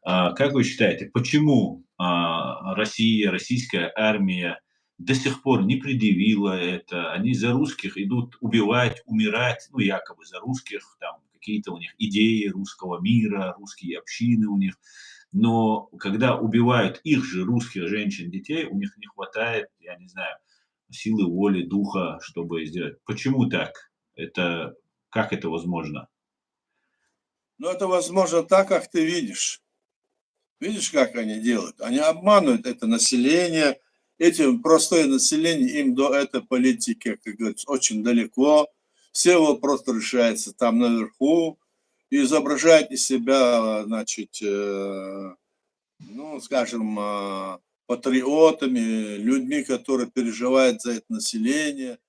Как вы считаете, почему Россия, российская армия до сих пор не предъявила это? Они за русских идут убивать, умирать, ну, якобы за русских, там какие-то у них идеи русского мира, русские общины у них. Но когда убивают их же русских женщин, детей, у них не хватает, я не знаю, силы воли, духа, чтобы сделать. Почему так? Это как это возможно? Но это возможно так, как ты видишь. Видишь, как они делают? Они обманывают это население. Этим простое население, им до этой политики, как говорится, очень далеко. Все вопросы решаются там наверху. И изображают из себя, значит, ну, скажем, патриотами, людьми, которые переживают за это население,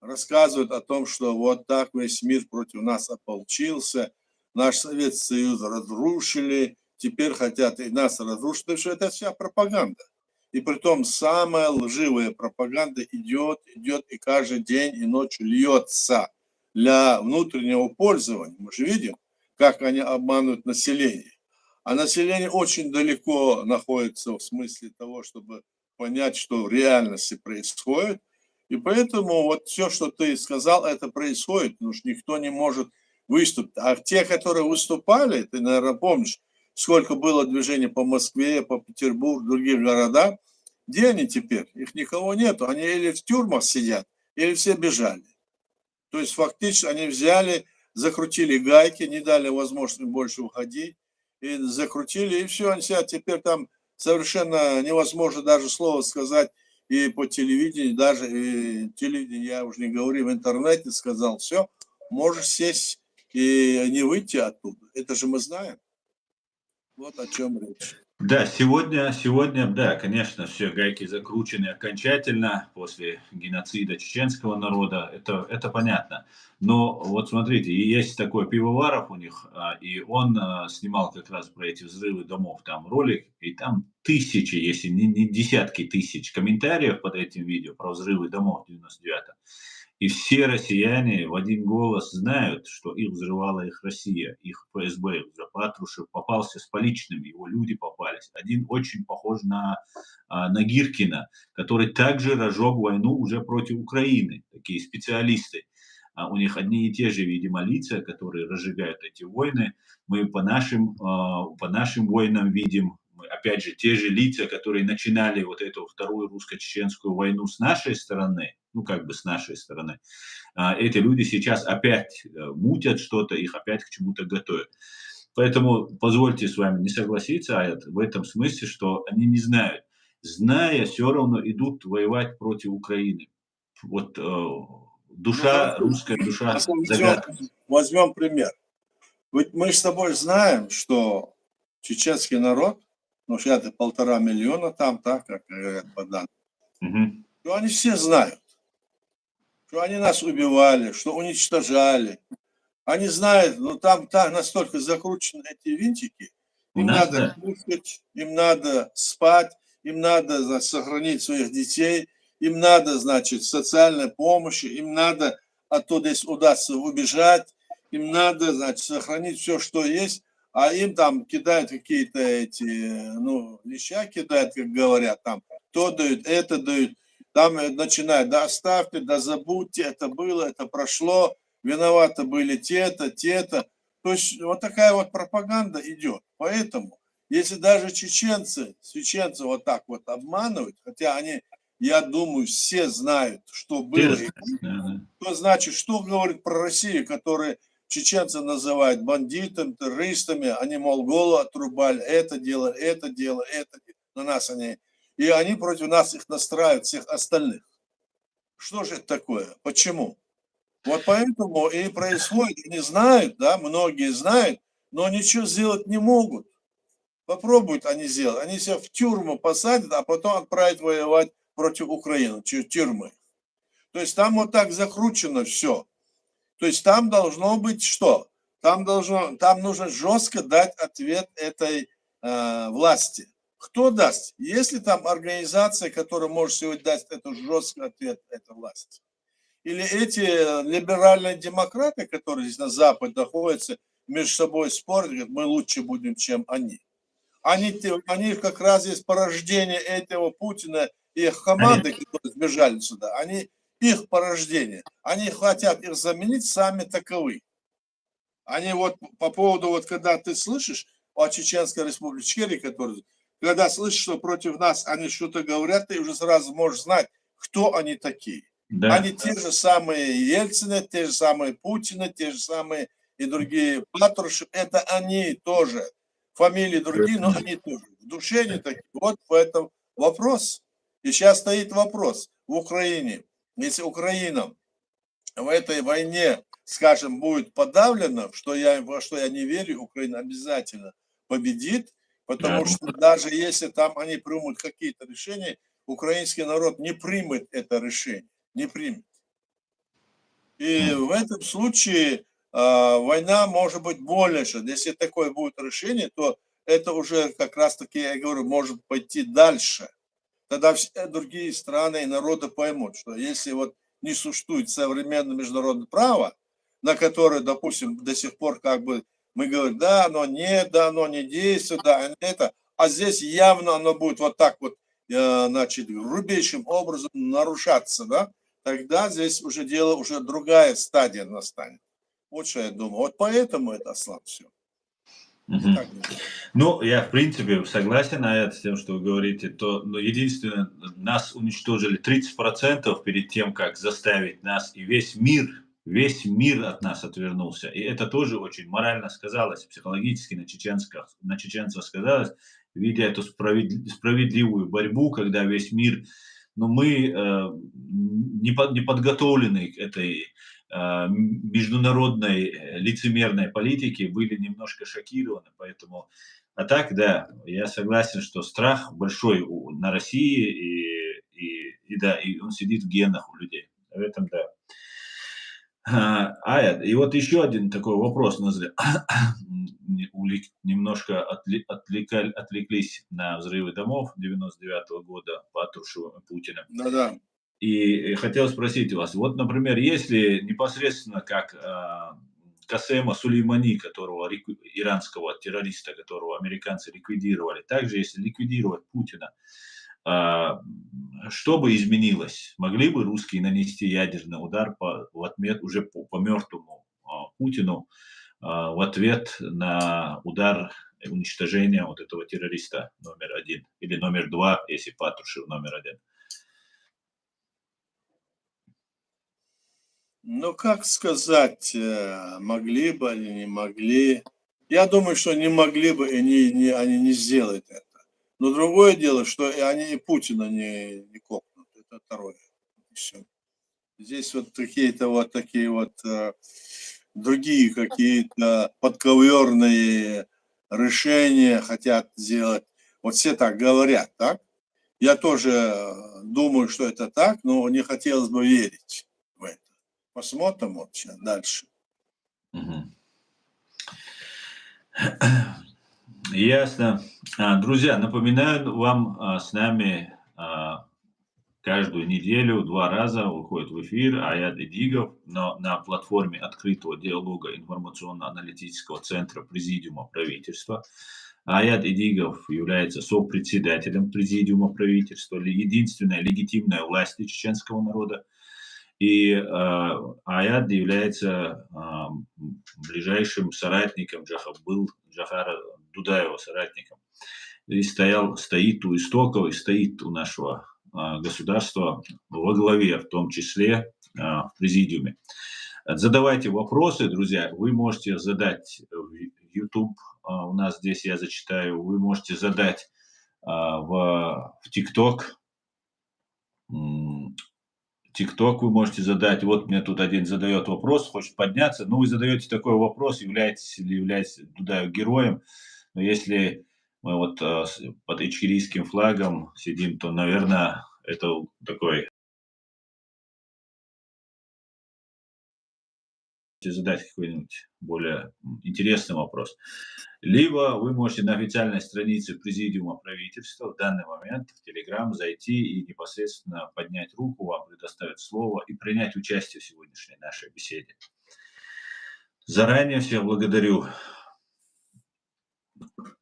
рассказывают о том, что вот так весь мир против нас ополчился, наш Советский Союз разрушили, теперь хотят и нас разрушить, потому что это вся пропаганда. И притом самая лживая пропаганда идет, идет и каждый день и ночью льется для внутреннего пользования. Мы же видим, как они обманывают население. А население очень далеко находится в смысле того, чтобы понять, что в реальности происходит. И поэтому вот все, что ты сказал, это происходит, потому что никто не может выступить. А те, которые выступали, ты, наверное, помнишь, сколько было движений по Москве, по Петербургу, других городах, где они теперь? Их никого нету. Они или в тюрьмах сидят, или все бежали. То есть фактически они взяли, закрутили гайки, не дали возможности больше уходить, и закрутили, и все, они сидят. Теперь там совершенно невозможно даже слово сказать и по телевидению, даже и телевидение, я уже не говорю, в интернете сказал, все, можешь сесть и не выйти оттуда. Это же мы знаем. Вот о чем речь. Да, сегодня, да, конечно, все гайки закручены окончательно после геноцида чеченского народа. Это понятно. Но вот смотрите, и есть такой Пивоваров у них, и он снимал как раз про эти взрывы домов там ролик, и там тысячи, если не десятки тысяч комментариев под этим видео про взрывы домов в 99-м. И все россияне в один голос знают, что их взрывала их Россия, их ФСБ. Патрушев попался с поличным, его люди попались. Один очень похож на Гиркина, который также разжег войну уже против Украины. Такие специалисты. У них одни и те же, видимо, лица, которые разжигают эти войны. Мы по нашим войнам видим, опять же, те же лица, которые начинали вот эту вторую русско-чеченскую войну с нашей стороны, ну, как бы с нашей стороны. Эти люди сейчас опять мутят что-то, их опять к чему-то готовят. Поэтому позвольте с вами не согласиться, Аят, в этом смысле, что они не знают. Зная, все равно идут воевать против Украины. Вот Ну, хорошо. душа, русская душа Возьмем, загадка. возьмем пример. Ведь мы с тобой знаем, что чеченский народ, ну, сейчас 1,5 миллиона там, так, как говорят по данным, Мгм. что они все знают, что они нас убивали, что уничтожали. Они знают, но там настолько закручены эти винтики, У им нас, надо да. кушать, им надо спать, им надо сохранить своих детей, им надо, значит, социальной помощи, им надо оттуда, если удастся, убежать, им надо, значит, сохранить все, что есть, а им там кидают какие-то эти, ну, веща кидают, как говорят, там, то дают, это дают, там начинают, да оставьте, да забудьте, это было, это прошло, виноваты были те-то, те-то. То есть вот такая вот пропаганда идет. Поэтому, если даже чеченцы вот так вот обманывают, хотя они, я думаю, все знают, что Все было, знают, да, да. то значит, что говорит про Россию, которые чеченцы называют бандитами, террористами, они, мол, голову отрубали, это делали, это делали, это делали. На нас они. И они против нас их настраивают, всех остальных. Что же это такое? Почему? Вот поэтому и происходит, они знают, да, многие знают, но ничего сделать не могут. Попробуют они сделать. Они себя в тюрьму посадят, а потом отправят воевать против Украины, тюрьмы. То есть там вот так закручено все. То есть там должно быть что? Там нужно жестко дать ответ этой власти. Кто даст? Есть ли там организация, которая может сегодня дать этот жесткий ответ этой власти? Или эти либеральные демократы, которые здесь на Западе находятся, между собой спорят, говорят, мы лучше будем, чем они. Они как раз есть порождение этого Путина и их команды, которые сбежали сюда. Они их порождение. Они хотят их заменить, сами таковы. Они вот по поводу, вот когда ты слышишь о Чеченской республике Ичкерия, когда слышишь, что против нас они что-то говорят, ты уже сразу можешь знать, кто они такие. Да. Они те же самые Ельцины, те же самые Путины, те же самые и другие Патрушев. Это они тоже. Фамилии другие, но они тоже. В душе они такие. Вот поэтому вопрос. И сейчас стоит вопрос в Украине. Если Украина в этой войне, скажем, будет подавлена, во что я не верю, Украина обязательно победит, потому что даже если там они примут какие-то решения, украинский народ не примет это решение, не примет. И в этом случае война может быть больше. Если такое будет решение, то это уже как раз таки, я говорю, может пойти дальше. Тогда все другие страны и народы поймут, что если вот не существует современное международное право, на которое, допустим, до сих пор как бы мы говорим, да, оно нет, да, оно не действует, да, это, а здесь явно оно будет вот так вот, значит, грубейшим образом нарушаться, да, тогда здесь уже дело, уже другая стадия настанет. Вот что я думаю. Вот поэтому это, Аслан, все. Ну, я в принципе согласен с тем, что вы говорите, но единственное, нас уничтожили 30% перед тем, как заставить нас, и весь мир от нас отвернулся. И это тоже очень морально сказалось, психологически на чеченцах сказалось, видя эту справедливую борьбу, когда весь мир, но мы не подготовлены к этой международной лицемерной политики, были немножко шокированы, поэтому, а так, да, я согласен, что страх большой на России, и он сидит в генах у людей, в этом, да. И вот еще один такой вопрос, немножко отвлеклись на взрывы домов 99-го года Патрушева, Путина. Да-да. И хотел спросить у вас, вот, например, если непосредственно как Касема Сулеймани, иранского террориста, которого американцы ликвидировали, также если ликвидировать Путина, что бы изменилось? Могли бы русские нанести ядерный удар в ответ уже по мертвому Путину, в ответ на удар уничтожения вот этого террориста номер 1 или номер 2, если Патрушев номер 1? Ну, как сказать, могли бы они, не могли. Я думаю, что не могли бы, и они не сделают это. Но другое дело, что и они и Путина не копнут. Это второе. Все. Здесь вот какие-то вот такие вот другие какие-то подковерные решения хотят сделать. Вот все так говорят, так? Я тоже думаю, что это так, но не хотелось бы верить в это. Посмотрим вот сейчас дальше. Ясно. Друзья, напоминаю вам, с нами каждую неделю 2 раза выходит в эфир Аят Эдигов на платформе открытого диалога информационно-аналитического центра Президиума правительства. Аят Эдигов является сопредседателем Президиума правительства, единственной легитимной власти чеченского народа. И Аят является ближайшим соратником Джахара Дудаева, соратником. И стоит у истоков, и стоит у нашего государства во главе, в том числе в президиуме. Задавайте вопросы, друзья. Вы можете задать в YouTube, у нас здесь я зачитаю. Вы можете задать в TikTok. ТикТок вы можете задать. Вот мне тут один задает вопрос, хочет подняться. Ну, вы задаете такой вопрос, являетесь ли являетесь туда героем. Но если мы вот под ичкерийским флагом сидим, то, наверное, это такой задать какой-нибудь более интересный вопрос. Либо вы можете на официальной странице Президиума правительства в данный момент в Телеграм зайти и непосредственно поднять руку, вам предоставят слово и принять участие в сегодняшней нашей беседе. Заранее всех благодарю.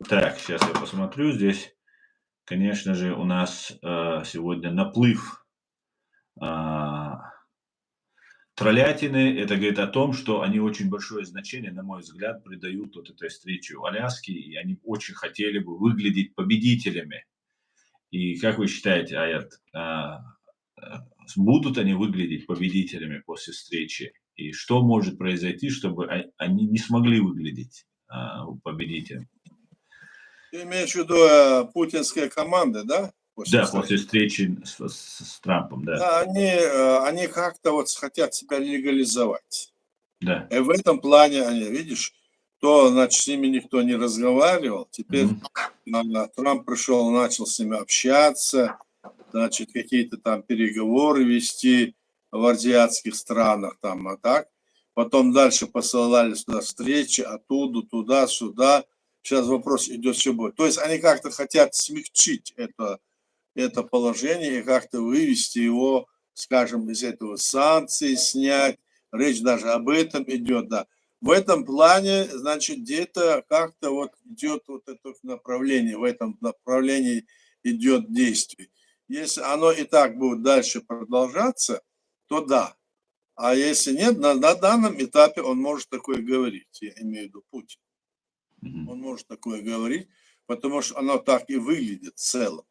Так, сейчас я посмотрю. Здесь, конечно же, у нас сегодня наплыв троллятины. Это говорит о том, что они очень большое значение, на мой взгляд, придают вот этой встрече в Аляске, и они очень хотели бы выглядеть победителями. И как вы считаете, Аят, будут они выглядеть победителями после встречи? И что может произойти, чтобы они не смогли выглядеть победителями? Ты имеешь в виду путинская команда, да? После встречи с Трампом, да. Да, они как-то вот хотят себя легализовать. Да. И в этом плане они, видишь, то, значит, с ними никто не разговаривал. Теперь Трамп пришел, начал с ними общаться, значит, какие-то там переговоры вести в азиатских странах, там, а так. Потом дальше посылали сюда встречи, оттуда, туда, сюда. Сейчас вопрос идет все будет. То есть они как-то хотят смягчить это положение и как-то вывести его, скажем, из этого санкций снять. Речь даже об этом идет, да. В этом плане, значит, где-то как-то вот идет вот это направление, в этом направлении идет действие. Если оно и так будет дальше продолжаться, то да. А если нет, на данном этапе он может такое говорить, я имею в виду Путин. Он может такое говорить, потому что оно так и выглядит в целом.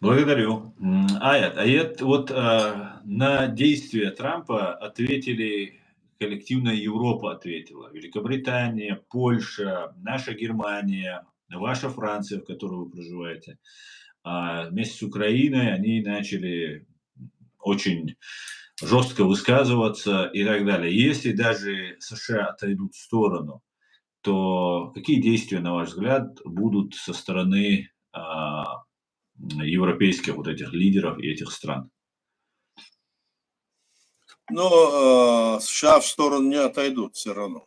Благодарю. Аят, вот на действия Трампа ответили, коллективная Европа ответила. Великобритания, Польша, наша Германия, ваша Франция, в которой вы проживаете. Вместе с Украиной они начали очень жестко высказываться и так далее. Если даже США отойдут в сторону, то какие действия, на ваш взгляд, будут со стороны европейских вот этих лидеров и этих стран? Но США в сторону не отойдут все равно.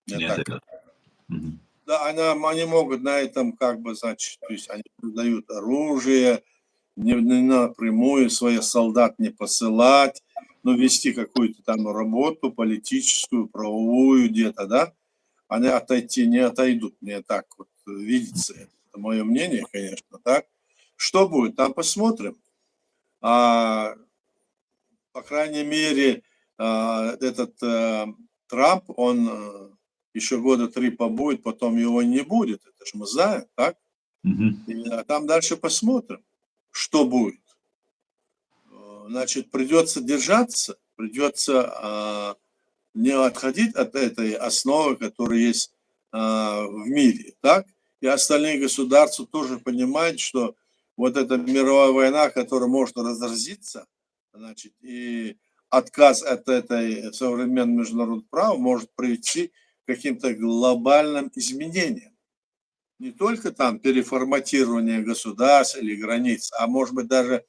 Не отойдут. Да, они могут на этом, как бы, значит, то есть они продают оружие, не напрямую своих солдат не посылать, но вести какую-то там работу политическую, правовую где-то, да, они отойти не отойдут. Мне так вот видится. Это мое мнение, конечно, так. Что будет, там посмотрим. По крайней мере, этот Трамп, он еще года 3 побудет, потом его не будет. Это же мы знаем, так? И там дальше посмотрим, что будет. Значит, придется держаться, придется не отходить от этой основы, которая есть в мире, так? И остальные государства тоже понимают, что вот эта мировая война, которая может разразиться, значит, и отказ от этой современного международного права может привести к каким-то глобальным изменениям. Не только там переформатирование государств или границ, а может быть даже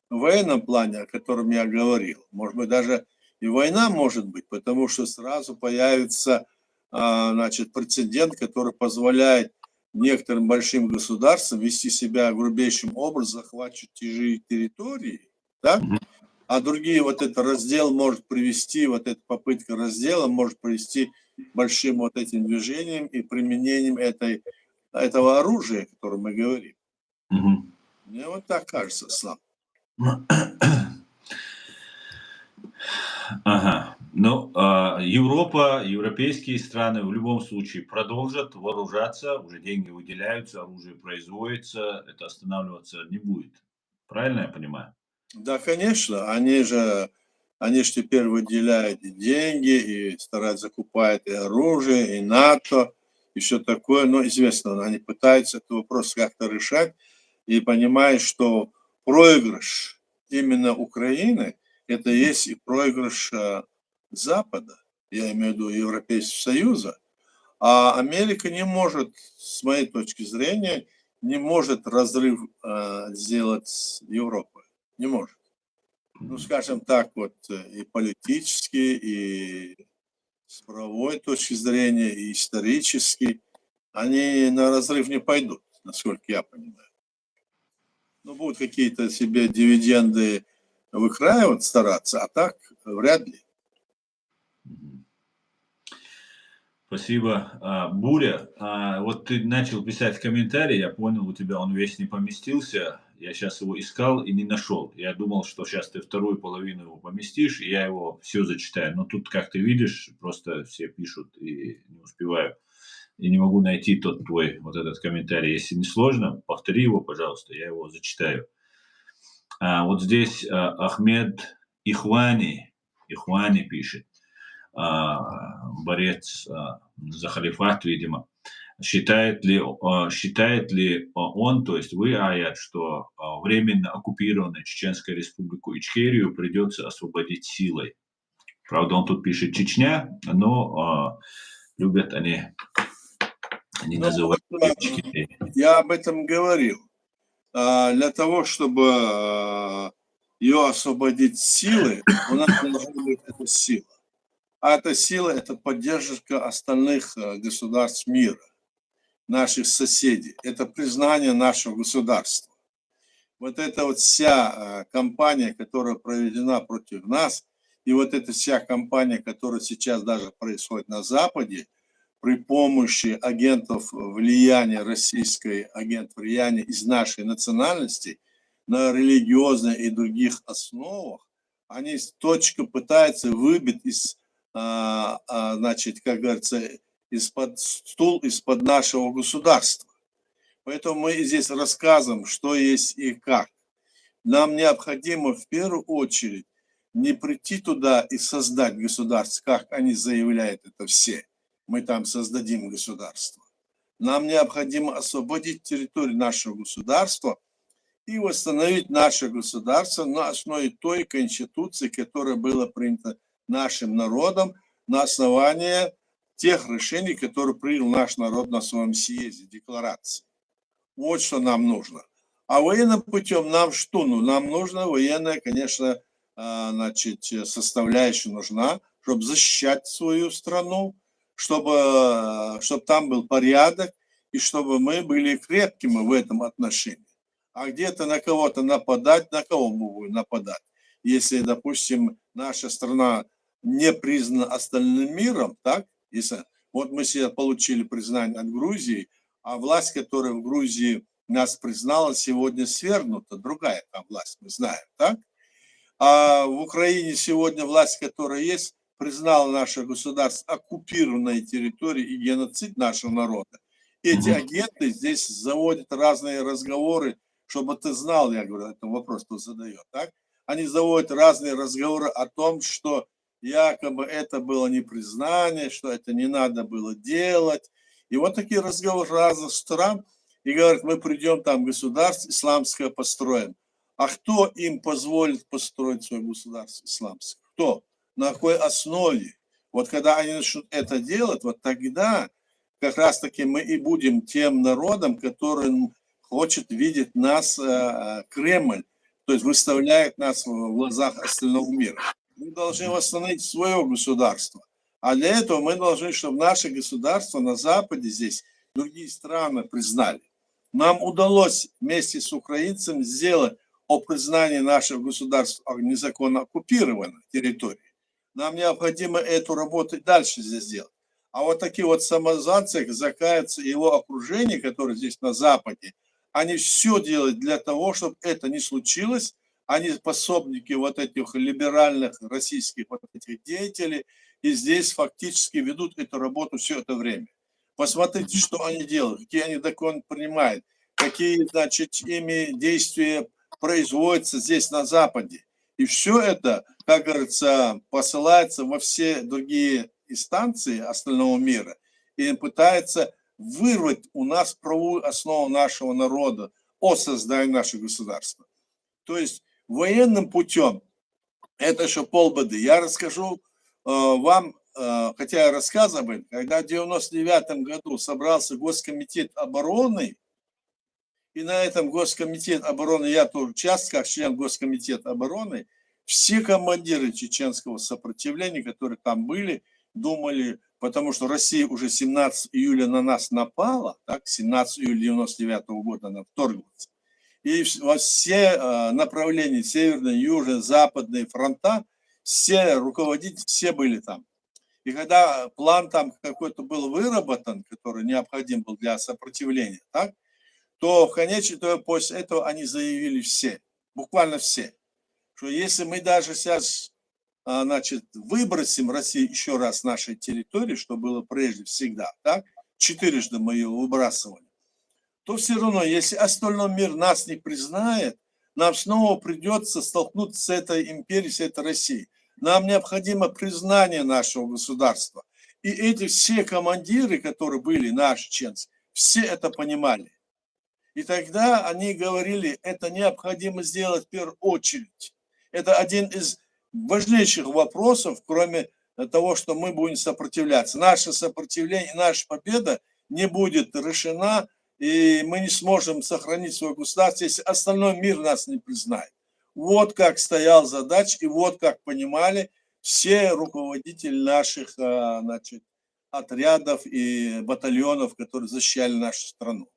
в военном плане, о котором я говорил. Может быть даже и война может быть, потому что сразу появится, значит, прецедент, который позволяет некоторым большим государствам вести себя грубейшим образом, захватывать чужие территории, так? А другие, вот этот раздел может привести, вот эта попытка раздела может привести к большим вот этим движениям и применением этого оружия, о котором мы говорим. Мне вот так кажется, Слав. Ага. Ну, Европа, европейские страны в любом случае продолжат вооружаться, уже деньги выделяются, оружие производится, это останавливаться не будет. Правильно я понимаю? Да, конечно, они же теперь выделяют и деньги, и стараются закупать и оружие, и НАТО, и все такое. Но известно, они пытаются этот вопрос как-то решать, и понимают, что проигрыш именно Украины, это есть и проигрыш Запада, я имею в виду Европейского Союза. А Америка не может, с моей точки зрения, не может разрыв сделать с Европой. Не может. Ну, скажем так, вот и политически, и с правовой точки зрения, и исторически, они на разрыв не пойдут, насколько я понимаю. Ну, будут какие-то себе дивиденды выкраивать, стараться, а так вряд ли. Спасибо. Буря, вот ты начал писать комментарий, я понял, у тебя он весь не поместился. Я сейчас его искал и не нашел. Я думал, что сейчас ты вторую половину его поместишь, и я его все зачитаю. Но тут, как ты видишь, просто все пишут и не успеваю. И не могу найти тот твой, вот этот комментарий. Если не сложно, повтори его, пожалуйста, я его зачитаю. Вот здесь Ахмед Ихвани пишет. Борец за халифат, видимо, считает ли он, то есть вы, Аят, что временно оккупированную Чеченскую республику Ичкерию придется освободить силой? Правда, он тут пишет Чечня, но любят они называть Ичкерию. Я об этом говорил. Для того, чтобы ее освободить силой, у нас должна быть эта сила. А эта сила – это поддержка остальных государств мира, наших соседей. Это признание нашего государства. Вот эта вот вся кампания, которая проведена против нас, и вот эта вся кампания, которая сейчас даже происходит на Западе, при помощи агентов влияния, российской агент влияния из нашей национальности на религиозных и других основах, они точно пытаются выбить из, значит, как говорится, из-под стул, из-под нашего государства. Поэтому мы здесь рассказываем, что есть и как. Нам необходимо в первую очередь не прийти туда и создать государство, как они заявляют это все. Мы там создадим государство. Нам необходимо освободить территорию нашего государства и восстановить наше государство на основе той конституции, которая была принята нашим народом на основании тех решений, которые принял наш народ на своем съезде, декларации. Вот что нам нужно. А военным путем нам что? Ну, нам нужна военная, конечно, значит, составляющая нужна, чтобы защищать свою страну, чтобы там был порядок, и чтобы мы были крепкими в этом отношении. А где-то на кого-то нападать, на кого мы будем нападать? Если, допустим, наша страна не признана остальным миром, так? Если, вот мы себе получили признание от Грузии, а власть, которая в Грузии нас признала, сегодня свергнута, другая там власть, мы знаем, так? А в Украине сегодня власть, которая есть, признала наше государство оккупированной территории и геноцид нашего народа. Эти агенты здесь заводят разные разговоры, чтобы ты знал, я говорю, это вопрос кто задает, так? Они заводят разные разговоры о том, что якобы это было непризнание, что это не надо было делать. И вот такие разговоры разных стран, и говорят, мы придем там государство исламское построим. А кто им позволит построить свое государство исламское? Кто? На какой основе? Вот когда они начнут это делать, вот тогда как раз-таки мы и будем тем народом, который хочет видеть нас Кремль, то есть выставляет нас в глазах остального мира. Мы должны восстановить свое государство. А для этого мы должны, чтобы наше государство на Западе здесь, другие страны признали. Нам удалось вместе с украинцами сделать о признании нашего государства незаконно оккупированной территории. Нам необходимо эту работу дальше здесь делать. А вот такие вот самозванцы, Закаевцы и его окружение, которое здесь на Западе, они все делают для того, чтобы это не случилось. Они пособники вот этих либеральных российских вот этих деятелей, и здесь фактически ведут эту работу все это время. Посмотрите, что они делают, какие они законы принимают, какие, значит, ими действия производятся здесь на Западе. И все это, как говорится, посылается во все другие инстанции остального мира и пытается вырвать у нас правовую основу нашего народа о создании нашего государства. То есть военным путем это еще полбеды. Я расскажу вам, хотя я рассказывал, когда в 99 году собрался Госкомитет обороны, и на этом Госкомитет обороны, я тоже участвовал, как член Госкомитета обороны, все командиры чеченского сопротивления, которые там были, думали, потому что Россия уже 17 июля на нас напала, так, 17 июля 99 года она вторглась, и во все направления, северные, южные, западные фронта, все руководители, все были там. И когда план там какой-то был выработан, который необходим был для сопротивления, так, то в конечном итоге после этого они заявили все, буквально все, что если мы даже сейчас, значит, выбросим Россию еще раз с нашей территории, что было прежде всегда, так, 4-жды мы ее выбрасывали, то все равно, если остальной мир нас не признает, нам снова придется столкнуться с этой империей, с этой Россией. Нам необходимо признание нашего государства. И эти все командиры, которые были наши чеченцы, все это понимали. И тогда они говорили, это необходимо сделать в первую очередь. Это один из важнейших вопросов, кроме того, что мы будем сопротивляться. Наше сопротивление, наша победа не будет решена, и мы не сможем сохранить свое государство, если остальной мир нас не признает. Вот как стояла задача, и вот как понимали все руководители наших, значит, отрядов и батальонов, которые защищали нашу страну.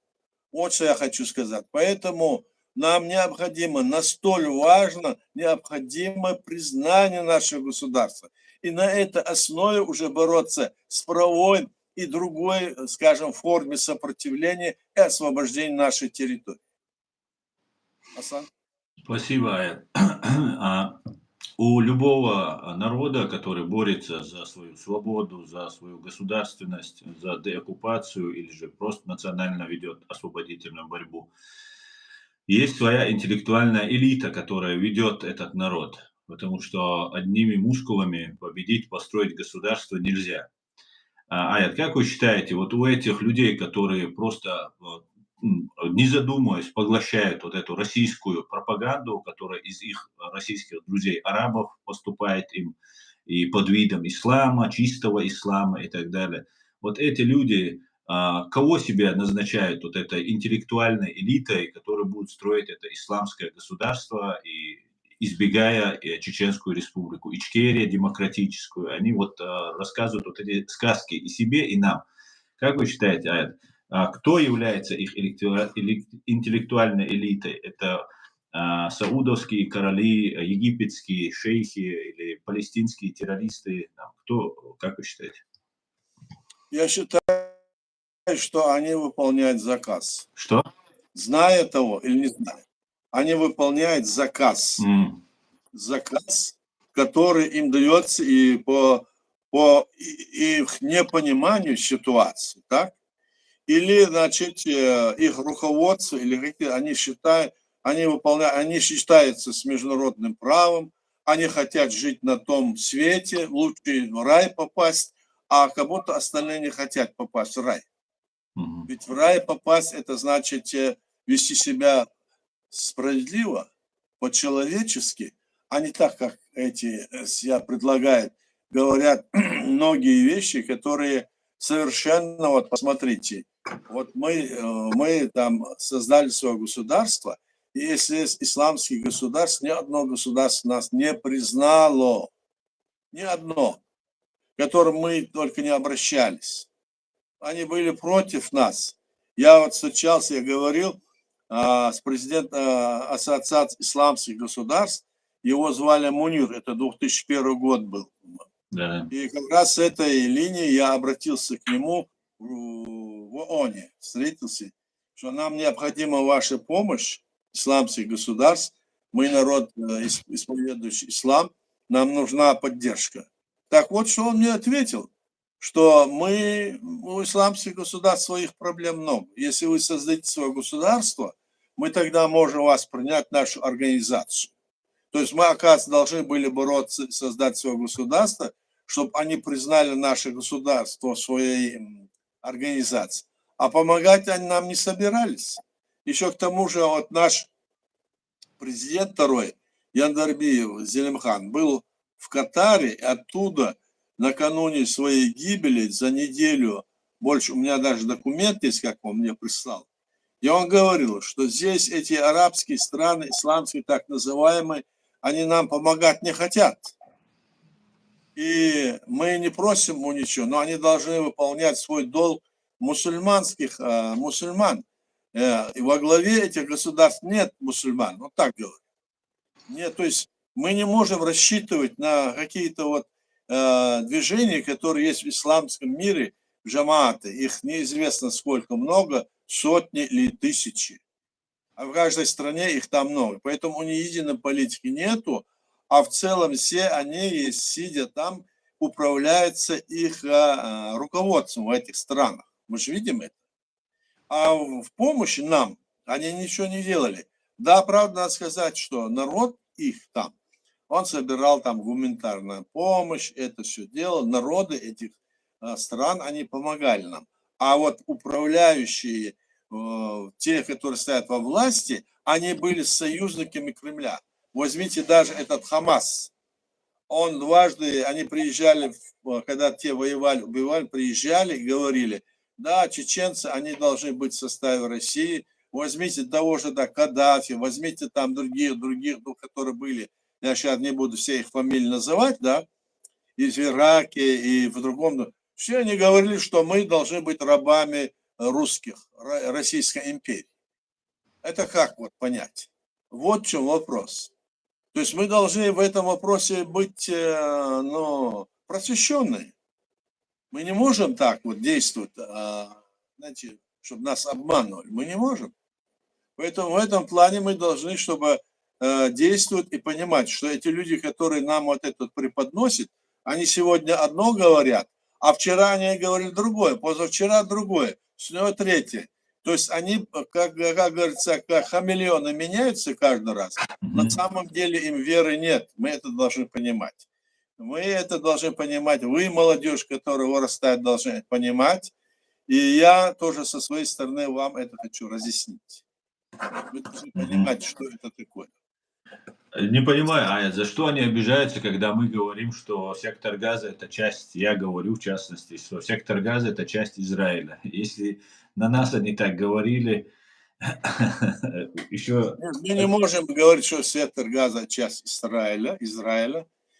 Вот что я хочу сказать. Поэтому нам необходимо, настолько важно, необходимо признание нашего государства. И на этой основе уже бороться с правовой и другой, скажем, форме сопротивления и освобождения нашей территории. Асан? Спасибо, Аят. У любого народа, который борется за свою свободу, за свою государственность, за деоккупацию или же просто национально ведет освободительную борьбу, есть своя интеллектуальная элита, которая ведет этот народ. Потому что одними мускулами победить, построить государство нельзя. Аят, как вы считаете, вот у этих людей, которые просто не задумываясь, поглощают вот эту российскую пропаганду, которая из их российских друзей-арабов поступает им, и под видом ислама, чистого ислама и так далее. Вот эти люди, кого себе назначают вот этой интеллектуальной элитой, которая будет строить это исламское государство, и избегая Чеченскую республику, Ичкерия демократическую, они вот рассказывают вот эти сказки и себе, и нам. Как вы считаете, Аят, кто является их интеллектуальной элитой? Это саудовские короли, египетские шейхи или палестинские террористы? Кто, как вы считаете? Я считаю, что они выполняют заказ. Что? Зная того или не зная, они выполняют заказ. Заказ, который им дается и по их непониманию ситуации, так? Или, значит, их руководство, или какие они считают, они выполняют, они считаются с международным правом, они хотят жить на том свете, лучше в рай попасть, а как будто остальные не хотят попасть в рай. Ведь в рай попасть, это значит вести себя справедливо, по-человечески, а не так, как эти себя предлагают, говорят многие вещи, которые совершенно, вот посмотрите, вот мы там создали свое государство, и если есть исламские государства, ни одно государство нас не признало, ни одно, к которому мы только не обращались. Они были против нас. Я вот встречался, я говорил с президентом Ассоциации исламских государств, его звали Мунир, это 2001 год был. Да. И как раз с этой линии я обратился к нему в ООНе, встретился, что нам необходима ваша помощь, исламских государств, мы народ, исповедующий ислам, нам нужна поддержка. Так вот, что он мне ответил, что у исламских государств своих проблем много. Если вы создадите свое государство, мы тогда можем вас принять в нашу организацию. То есть мы, оказывается, должны были бороться, создать свое государство, чтобы они признали наше государство своей организации. А помогать они нам не собирались. Еще к тому же вот наш президент второй, Яндарбиев Зелимхан, был в Катаре, и оттуда накануне своей гибели за неделю, больше, у меня даже документ есть, как он мне прислал, и он говорил, что здесь эти арабские страны, исламские так называемые, они нам помогать не хотят. И мы не просим у ничего, но они должны выполнять свой долг мусульман. И во главе этих государств нет мусульман. Вот так говорят. Нет, то есть мы не можем рассчитывать на какие-то вот движения, которые есть в исламском мире, джамааты. Их неизвестно сколько, много, сотни или тысячи. А в каждой стране их там много. Поэтому ни единой политики нету, а в целом все они, сидя там, управляются их руководством в этих странах. Мы же видим это. А в помощи нам они ничего не делали. Да, правда, надо сказать, что народ их там, он собирал там гуманитарную помощь, это все делал. Народы этих стран, они помогали нам. А вот управляющие, те, которые стоят во власти, они были союзниками Кремля. Возьмите даже этот Хамас. Он дважды, они приезжали, когда те воевали, убивали, приезжали и говорили, да, чеченцы, они должны быть в составе России. Возьмите того же, да, Каддафи, возьмите там других, ну, которые были, я сейчас не буду все их фамилии называть, да, и в Ираке, и в другом. Все они говорили, что мы должны быть рабами русских, Российской империи. Это как вот понять? Вот в чем вопрос. То есть мы должны в этом вопросе быть, ну, просвещенные. Мы не можем так вот действовать, знаете, чтобы нас обманывали. Мы не можем. Поэтому в этом плане мы должны, чтобы действовать и понимать, что эти люди, которые нам вот это преподносят, они сегодня одно говорят, а вчера они говорили другое, позавчера другое, сегодня третье. То есть они, как говорится, как хамелеоны меняются каждый раз. На самом деле им веры нет. Мы это должны понимать. Мы это должны понимать. Вы, молодежь, которая вырастает, должны понимать. И я тоже со своей стороны вам это хочу разъяснить. Вы должны понимать, что это такое. Не понимаю, Аят, за что они обижаются, когда мы говорим, что сектор Газа – это часть, я говорю в частности, что сектор Газа – это часть Израиля. Если на нас они так говорили, еще... Мы не можем говорить, что сектор Газа – часть Израиля.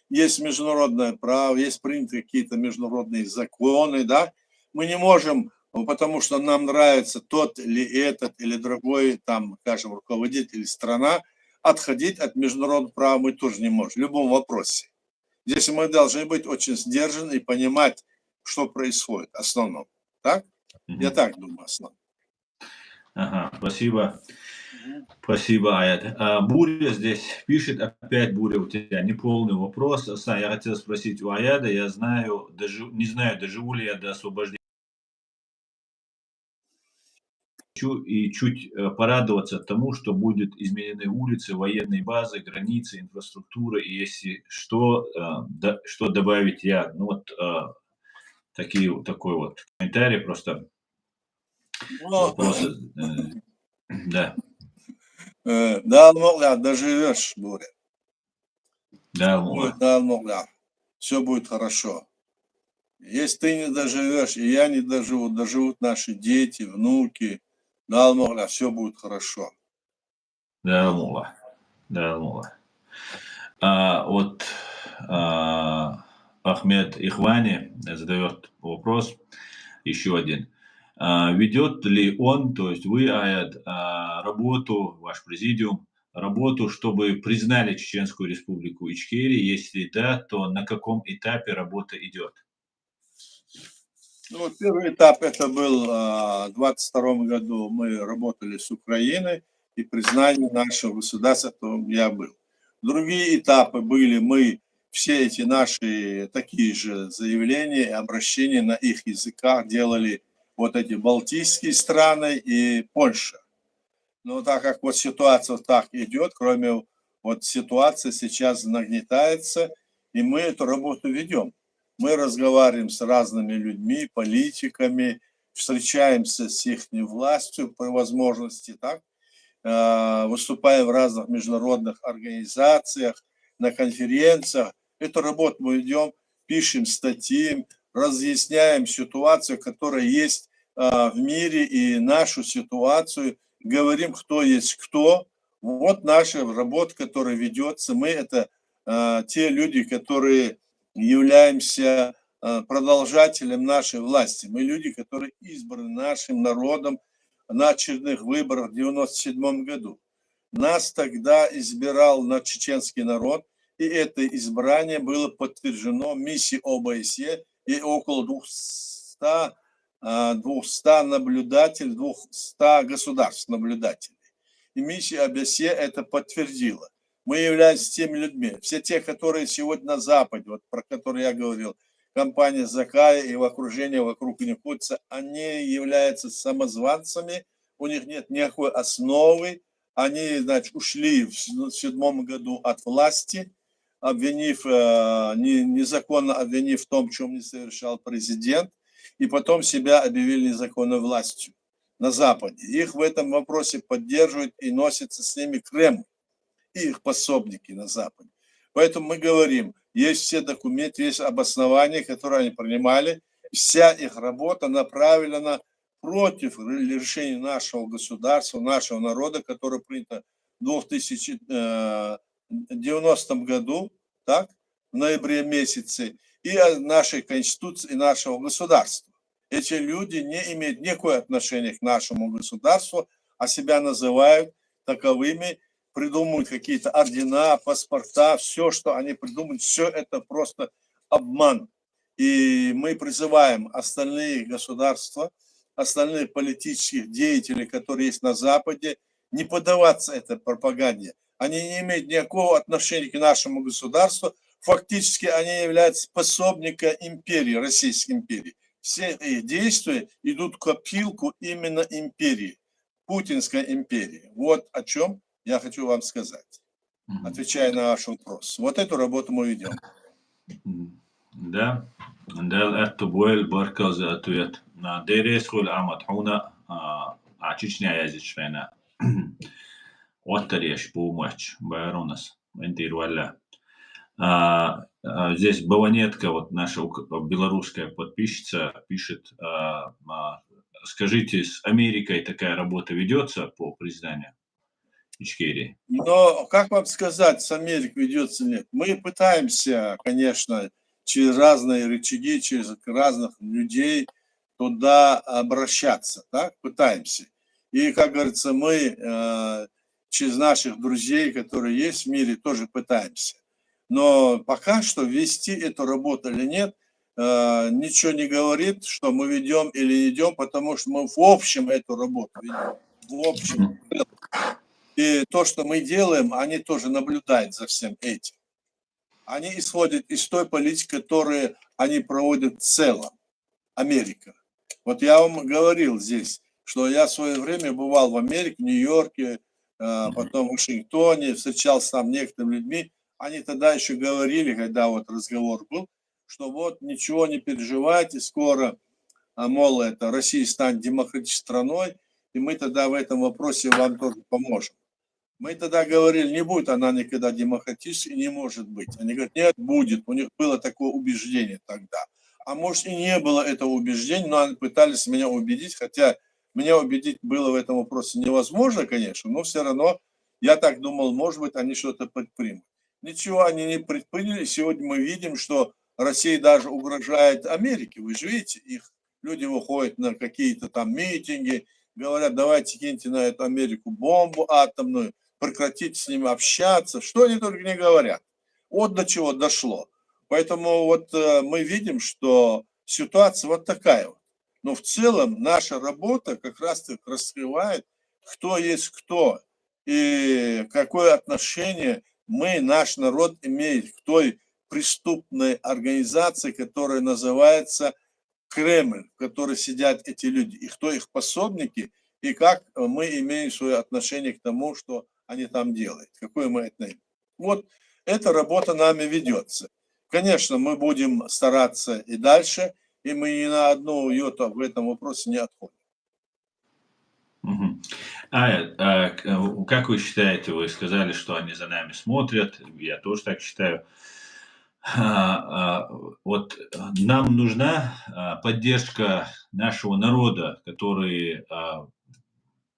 Есть международное право, есть приняты какие-то международные законы, да. Мы не можем, потому что нам нравится тот или этот, или другой, там, скажем, руководитель или страна, отходить от международного права мы тоже не можем, в любом вопросе. Здесь мы должны быть очень сдержаны и понимать, что происходит в основном. Так? Я так думаю, в основном. Ага, спасибо. Спасибо, Аят. Буря здесь пишет, опять Буря, у тебя неполный вопрос. Я хотел спросить у Аяда, я знаю, не знаю, доживу ли я до освобождения. И чуть порадоваться тому, что будут изменены улицы, военные базы, границы, инфраструктура, и если что, что добавить я. Ну вот такой вот комментарий, просто вопросы. Да. Да, доживешь, Буря. Да, все будет хорошо. Если ты не доживешь, и я не доживу, доживут наши дети, внуки, да, все будет хорошо. Да, Мула. Вот Ахмед Ихвани задает вопрос, еще один. Ведет ли он, то есть вы, Аят, работу, ваш президиум, работу, чтобы признали Чеченскую республику Ичкерия? Если да, то на каком этапе работа идет? Ну, первый этап это был в 22 году. Мы работали с Украиной и признание нашего государства, то я был. Другие этапы были, мы все эти наши такие же заявления и обращения на их языках делали вот эти балтийские страны и Польша. Но так как вот ситуация так идет, кроме вот ситуации сейчас нагнетается, и мы эту работу ведем. Мы разговариваем с разными людьми, политиками, встречаемся с их властью по возможности, так? выступаем в разных международных организациях, на конференциях. Эту работу мы ведем, пишем статьи, разъясняем ситуацию, которая есть в мире, и нашу ситуацию, говорим, кто есть кто. Вот наша работа, которая ведется. Мы это те люди, которые являемся продолжателем нашей власти. Мы люди, которые избраны нашим народом на очередных выборах в 1997 году. Нас тогда избирал наш чеченский народ, и это избрание было подтверждено миссией ОБСЕ и около 200 наблюдателей, 200 государств наблюдателей. И миссия ОБСЕ это подтвердила. Мы являемся теми людьми. Все те, которые сегодня на Западе, вот про которые я говорил, компания Закая и в окружении вокруг них находятся, они являются самозванцами, у них нет никакой основы. Они, значит, ушли в 2007 году от власти, обвинив, незаконно обвинив в том, чем не совершал президент, и потом себя объявили незаконной властью на Западе. Их в этом вопросе поддерживают и носятся с ними Кремль и их пособники на Западе. Поэтому мы говорим, есть все документы, есть обоснования, которые они принимали, вся их работа направлена против решения нашего государства, нашего народа, которое принято в 2090 году, так, в ноябре месяце, и нашей конституции, и нашего государства. Эти люди не имеют никакого отношения к нашему государству, а себя называют таковыми, придумывают какие-то ордена, паспорта, все, что они придумают, все это просто обман. И мы призываем остальные государства, остальных политических деятелей, которые есть на Западе, не поддаваться этой пропаганде. Они не имеют никакого отношения к нашему государству. Фактически они являются пособниками империи, Российской империи. Все их действия идут в копилку именно империи, Путинской империи. Вот о чем я хочу вам сказать, отвечая на ваш вопрос. Вот эту работу мы ведем. Да, это был барказ ответ. На дересхул аматхуна Чечня язычная. Оттареш помощь Байронас Вентирваля. Здесь Баванетка, вот наша белорусская подписчица, пишет, скажите, с Америкой такая работа ведется по признанию Ичкерии? Но, как вам сказать, с Америкой ведется нет? Мы пытаемся, конечно, через разные рычаги, через разных людей туда обращаться, так? Пытаемся. И, как говорится, мы через наших друзей, которые есть в мире, тоже пытаемся. Но пока что вести эту работу или нет, ничего не говорит, что мы ведем или не ведем, потому что мы в общем эту работу ведем. В общем. И то, что мы делаем, они тоже наблюдают за всем этим. Они исходят из той политики, которую они проводят в целом. Америка. Вот я вам говорил здесь, что я в свое время бывал в Америке, в Нью-Йорке, потом в Вашингтоне, встречался там некоторыми людьми. Они тогда еще говорили, когда вот разговор был, что вот ничего не переживайте, скоро, мол, это Россия станет демократической страной, и мы тогда в этом вопросе вам тоже поможем. Мы тогда говорили, не будет она никогда демократической, не может быть. Они говорят, нет, будет. У них было такое убеждение тогда. А может и не было этого убеждения, но они пытались меня убедить, хотя меня убедить было в этом вопросе невозможно, конечно, но все равно я так думал, может быть, они что-то предпримут. Ничего они не предприняли. Сегодня мы видим, что Россия даже угрожает Америке. Вы же видите, их люди выходят на какие-то там митинги, говорят, давайте киньте на эту Америку бомбу атомную, прекратите с ними общаться, что они только не говорят. Вот до чего дошло. Поэтому вот мы видим, что ситуация вот такая вот. Но в целом наша работа как раз-таки раскрывает, кто есть кто и какое отношение мы, наш народ, имеет к той преступной организации, которая называется Кремль, в которой сидят эти люди, и кто их пособники, и как мы имеем свое отношение к тому, что они там делают, какое мы это имеем. Вот эта работа нами ведется. Конечно, мы будем стараться и дальше, и мы ни на одну йоту в этом вопросе не отходим. Мгм. Как вы считаете, вы сказали, что они за нами смотрят, я тоже так считаю. А, а, вот нам нужна поддержка нашего народа, который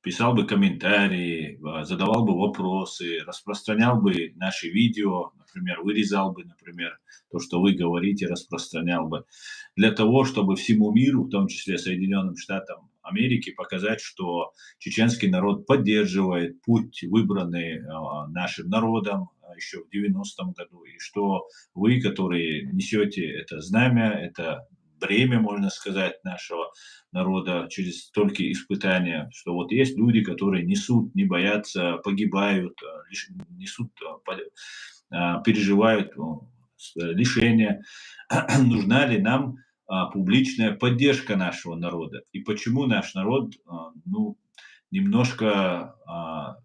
писал бы комментарии, задавал бы вопросы, распространял бы наши видео, например, вырезал бы, например, то, что вы говорите, распространял бы, для того, чтобы всему миру, в том числе Соединенным Штатам Америки, показать, что чеченский народ поддерживает путь, выбранный нашим народом еще в 90-м году, и что вы, которые несете это знамя, это бремя, можно сказать, нашего народа через столько испытания, что вот есть люди, которые несут, не боятся, погибают, несут, переживают лишения. Нужна ли нам публичная поддержка нашего народа? И почему наш народ, ну, немножко,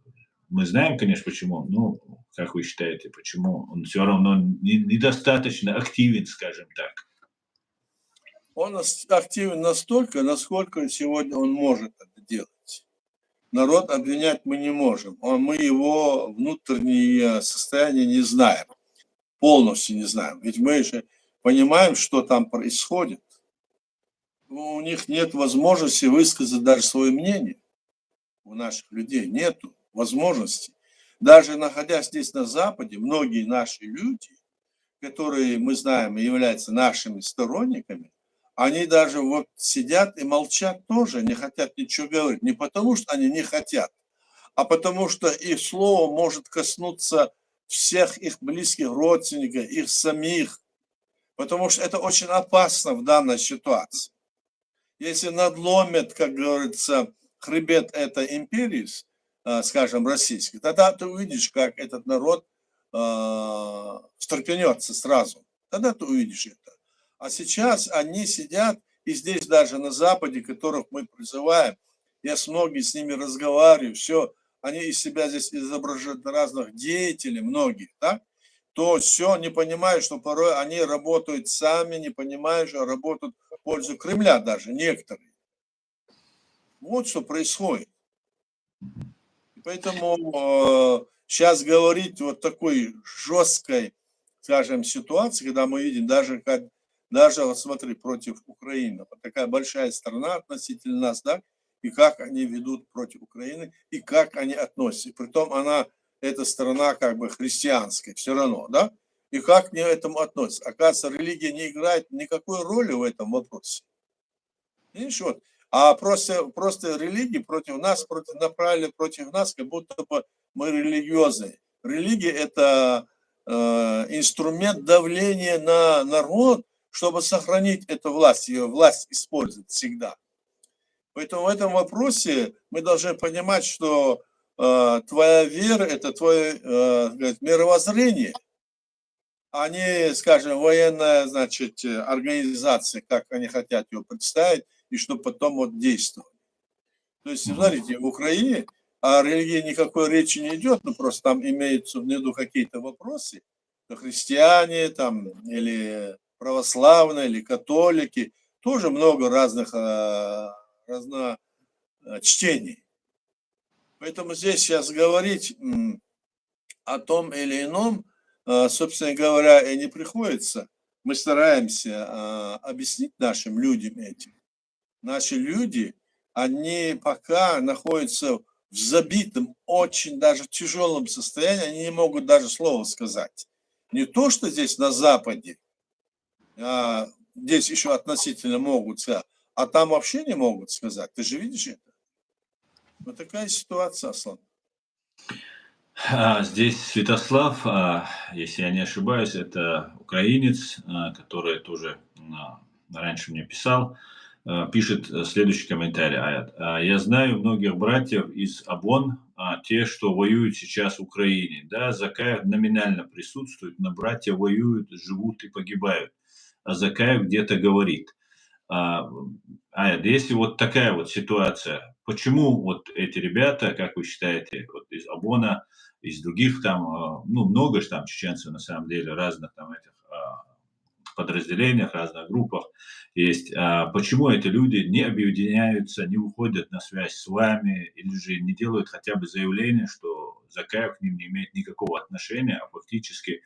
мы знаем, конечно, почему, ну, как вы считаете, почему он все равно недостаточно активен, скажем так? Он активен настолько, насколько сегодня он может это делать. Народ обвинять мы не можем, мы его внутреннее состояние не знаем, полностью не знаем. Ведь мы же понимаем, что там происходит. У них нет возможности высказать даже свое мнение. У наших людей нету возможности. Даже находясь здесь на Западе, многие наши люди, которые мы знаем и являются нашими сторонниками, они даже вот сидят и молчат тоже, не хотят ничего говорить. Не потому, что они не хотят, а потому что их слово может коснуться всех их близких родственников, их самих, потому что это очень опасно в данной ситуации. Если надломит, как говорится, хребет этой империи, скажем, российской, тогда ты увидишь, как этот народ встрепенется сразу. Тогда ты увидишь это. А сейчас они сидят, и здесь даже на Западе, которых мы призываем, я с многими с ними разговариваю, все, они из себя здесь изображают разных деятелей, многие, да, то все не понимают, что порой они работают сами, не понимают, что работают в пользу Кремля даже, некоторые. Вот что происходит. И поэтому сейчас говорить вот такой жесткой, скажем, ситуации, когда мы видим даже вот смотри, против Украины, вот такая большая страна относительно нас, да, и как они ведут против Украины, и как они относятся. И притом эта страна как бы христианская все равно, да, и как они к этому относятся. Оказывается, религия не играет никакой роли в этом вопросе. Видишь, вот. А просто религии против нас, направили против нас, как будто бы мы религиозные. Религия – это инструмент давления на народ, чтобы сохранить эту власть, ее власть использует всегда. Поэтому в этом вопросе мы должны понимать, что твоя вера – это твое мировоззрение, а не, скажем, военная, значит, организация, как они хотят ее представить, и чтобы потом вот действовать. То есть, смотрите, в Украине о религии никакой речи не идет, ну просто там имеются в виду какие-то вопросы, то христиане там или православные, или католики, тоже много разных чтений. Поэтому здесь сейчас говорить о том или ином, собственно говоря, и не приходится. Мы стараемся объяснить нашим людям этим. Наши люди, они пока находятся в забитом, очень даже тяжелом состоянии, они не могут даже слова сказать. Не то, что здесь на Западе, здесь еще относительно могут сказать, а там вообще не могут сказать. Ты же видишь это? Вот такая ситуация, Аслан. Здесь Святослав, если я не ошибаюсь, это украинец, который тоже раньше мне писал, пишет следующий комментарий. Я знаю многих братьев из ОБОН, те, что воюют сейчас в Украине. Да, Закаев номинально присутствует, но братья воюют, живут и погибают. А Закаев где-то говорит. Если вот такая вот ситуация, почему вот эти ребята, как вы считаете, вот из ОБОНа, из других там, ну, много же там чеченцев на самом деле, разных там этих подразделениях, разных группах есть. Почему эти люди не объединяются, не выходят на связь с вами или же не делают хотя бы заявление, что Закаев к ним не имеет никакого отношения, а фактически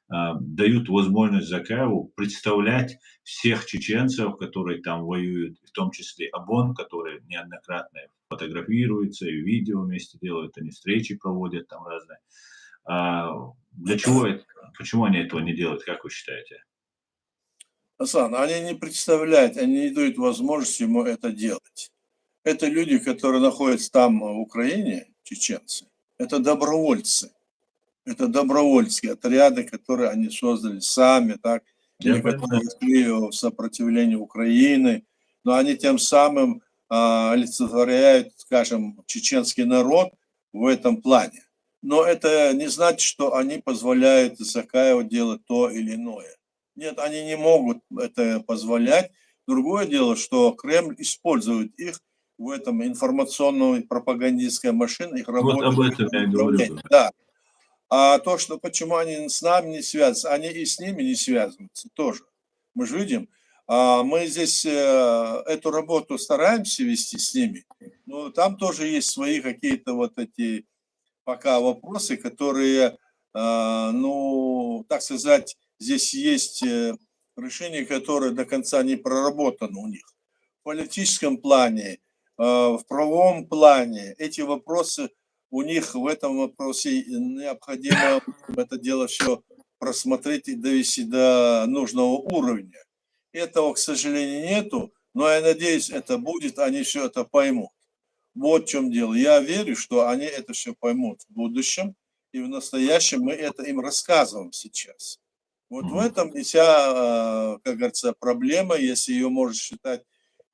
дают возможность Закаеву представлять всех чеченцев, которые там воюют, в том числе ОБОН, которые неоднократно фотографируются и видео вместе делают, они встречи проводят там разные. Для чего это? Почему они этого не делают, как вы считаете? Асан, они не представляют, они не дают возможности ему это делать. Это люди, которые находятся там, в Украине, чеченцы. Это добровольцы. Это добровольские отряды, которые они создали сами, так, Я или понимаю. которые шли в сопротивлении Украины. Но они тем самым олицетворяют, скажем, чеченский народ в этом плане. Но это не значит, что они позволяют Закаеву делать то или иное. Нет, они не могут это позволять. Другое дело, что Кремль использует их в этом информационной пропагандистской машине, их Вот об работу. этом я и говорю. Да. А то, что почему они с нами не связываются, они и с ними не связываются тоже. Мы же видим, мы здесь эту работу стараемся вести с ними, но там тоже есть свои какие-то вот эти пока вопросы, которые, ну, так сказать, здесь есть решения, которые до конца не проработаны у них. В политическом плане, в правовом плане эти вопросы у них в этом вопросе необходимо это дело все просмотреть и довести до нужного уровня. Этого, к сожалению, нету, но я надеюсь, это будет, они все это поймут. Вот в чем дело. Я верю, что они это все поймут в будущем, и в настоящем мы это им рассказываем сейчас. Вот в этом и вся, как говорится, проблема, если ее можно считать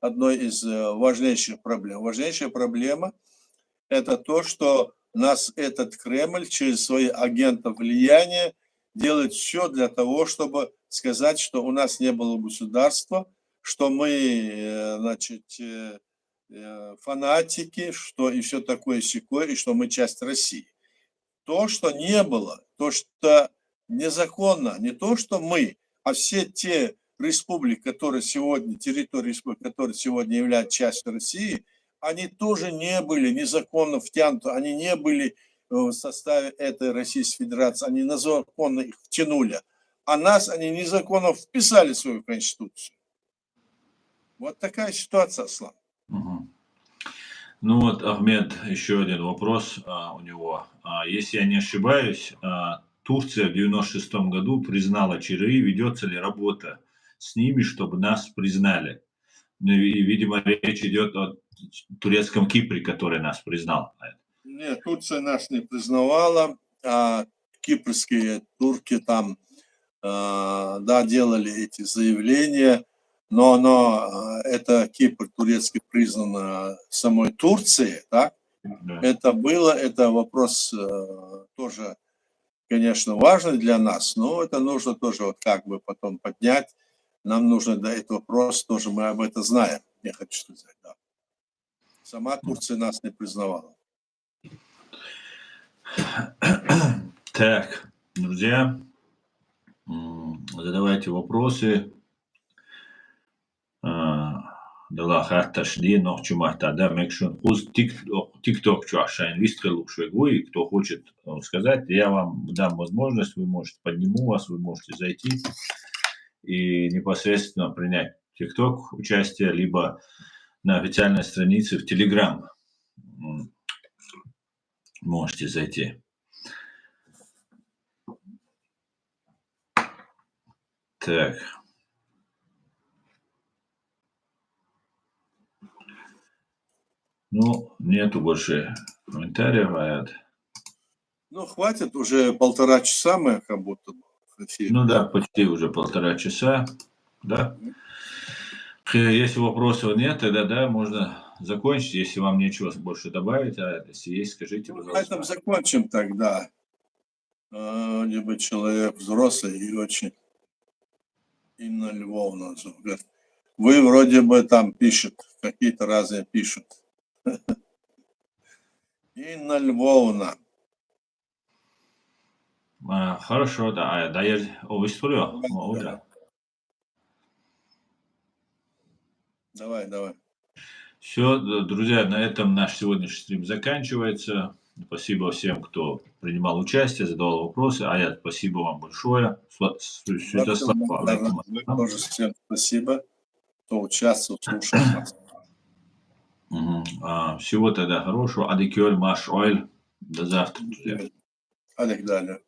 одной из важнейших проблем. Важнейшая проблема – это то, что нас этот Кремль через своих агентов влияния делает все для того, чтобы сказать, что у нас не было государства, что мы, значит, фанатики, что и все такое сякое, и что мы часть России. То, что не было, то, что незаконно, не то, что мы, а все те республики, которые сегодня, территории республик, которые сегодня являются частью России, они тоже не были незаконно втянуты, они не были в составе этой Российской Федерации, они незаконно их втянули, а нас они незаконно вписали в свою Конституцию. Вот такая ситуация, Аслан. Мгм. Ну вот, Ахмед, еще один вопрос у него. Если я не ошибаюсь, Турция в 96 году признала ЧРИ. Ведется ли работа с ними, чтобы нас признали? Ну и, видимо, речь идет о турецком Кипре, который нас признал. Нет, Турция нас не признавала, а кипрские турки там, да, делали эти заявления, но это Кипр турецкий признан самой Турцией, да, Да. это вопрос тоже, конечно, важный для нас, но это нужно тоже вот как бы потом поднять, нам нужно до этого вопрос тоже, мы об этом знаем, я хочу сказать, да. Сама Турция нас не признавала. Так, друзья, задавайте вопросы. Дала харташли, но чумахтада, мекшун хуз тикток чуашайн вистрелу швегуи, кто хочет сказать, я вам дам возможность, вы можете, подниму вас, вы можете зайти и непосредственно принять тикток участие, либо на официальной странице в Телеграм можете зайти. Так. Ну, нету больше комментариев, Аят. Ну, хватит, уже 1,5 часа мы как будто в эфире. Ну да, почти уже 1,5 часа, да. Если вопросов нет, тогда да, можно закончить, если вам нечего больше добавить, а если есть, скажите, Ну, на пожалуйста. этом закончим тогда. Либо человек взрослый и очень Инна Львовна говорит, вы вроде бы там пишут, какие-то разные пишут. Инна Львовна. Хорошо, да, да, я увидел, Давай, давай. Все, друзья, на этом наш сегодняшний стрим заканчивается. Спасибо всем, кто принимал участие, задавал вопросы. Аят, спасибо вам большое. Святослав, алейкум Вы ассалам. тоже всем спасибо, кто участвовал, слушал нас. Всего тогда хорошего. Адикёль, Маш Ойль. До завтра, друзья. Олег, далее.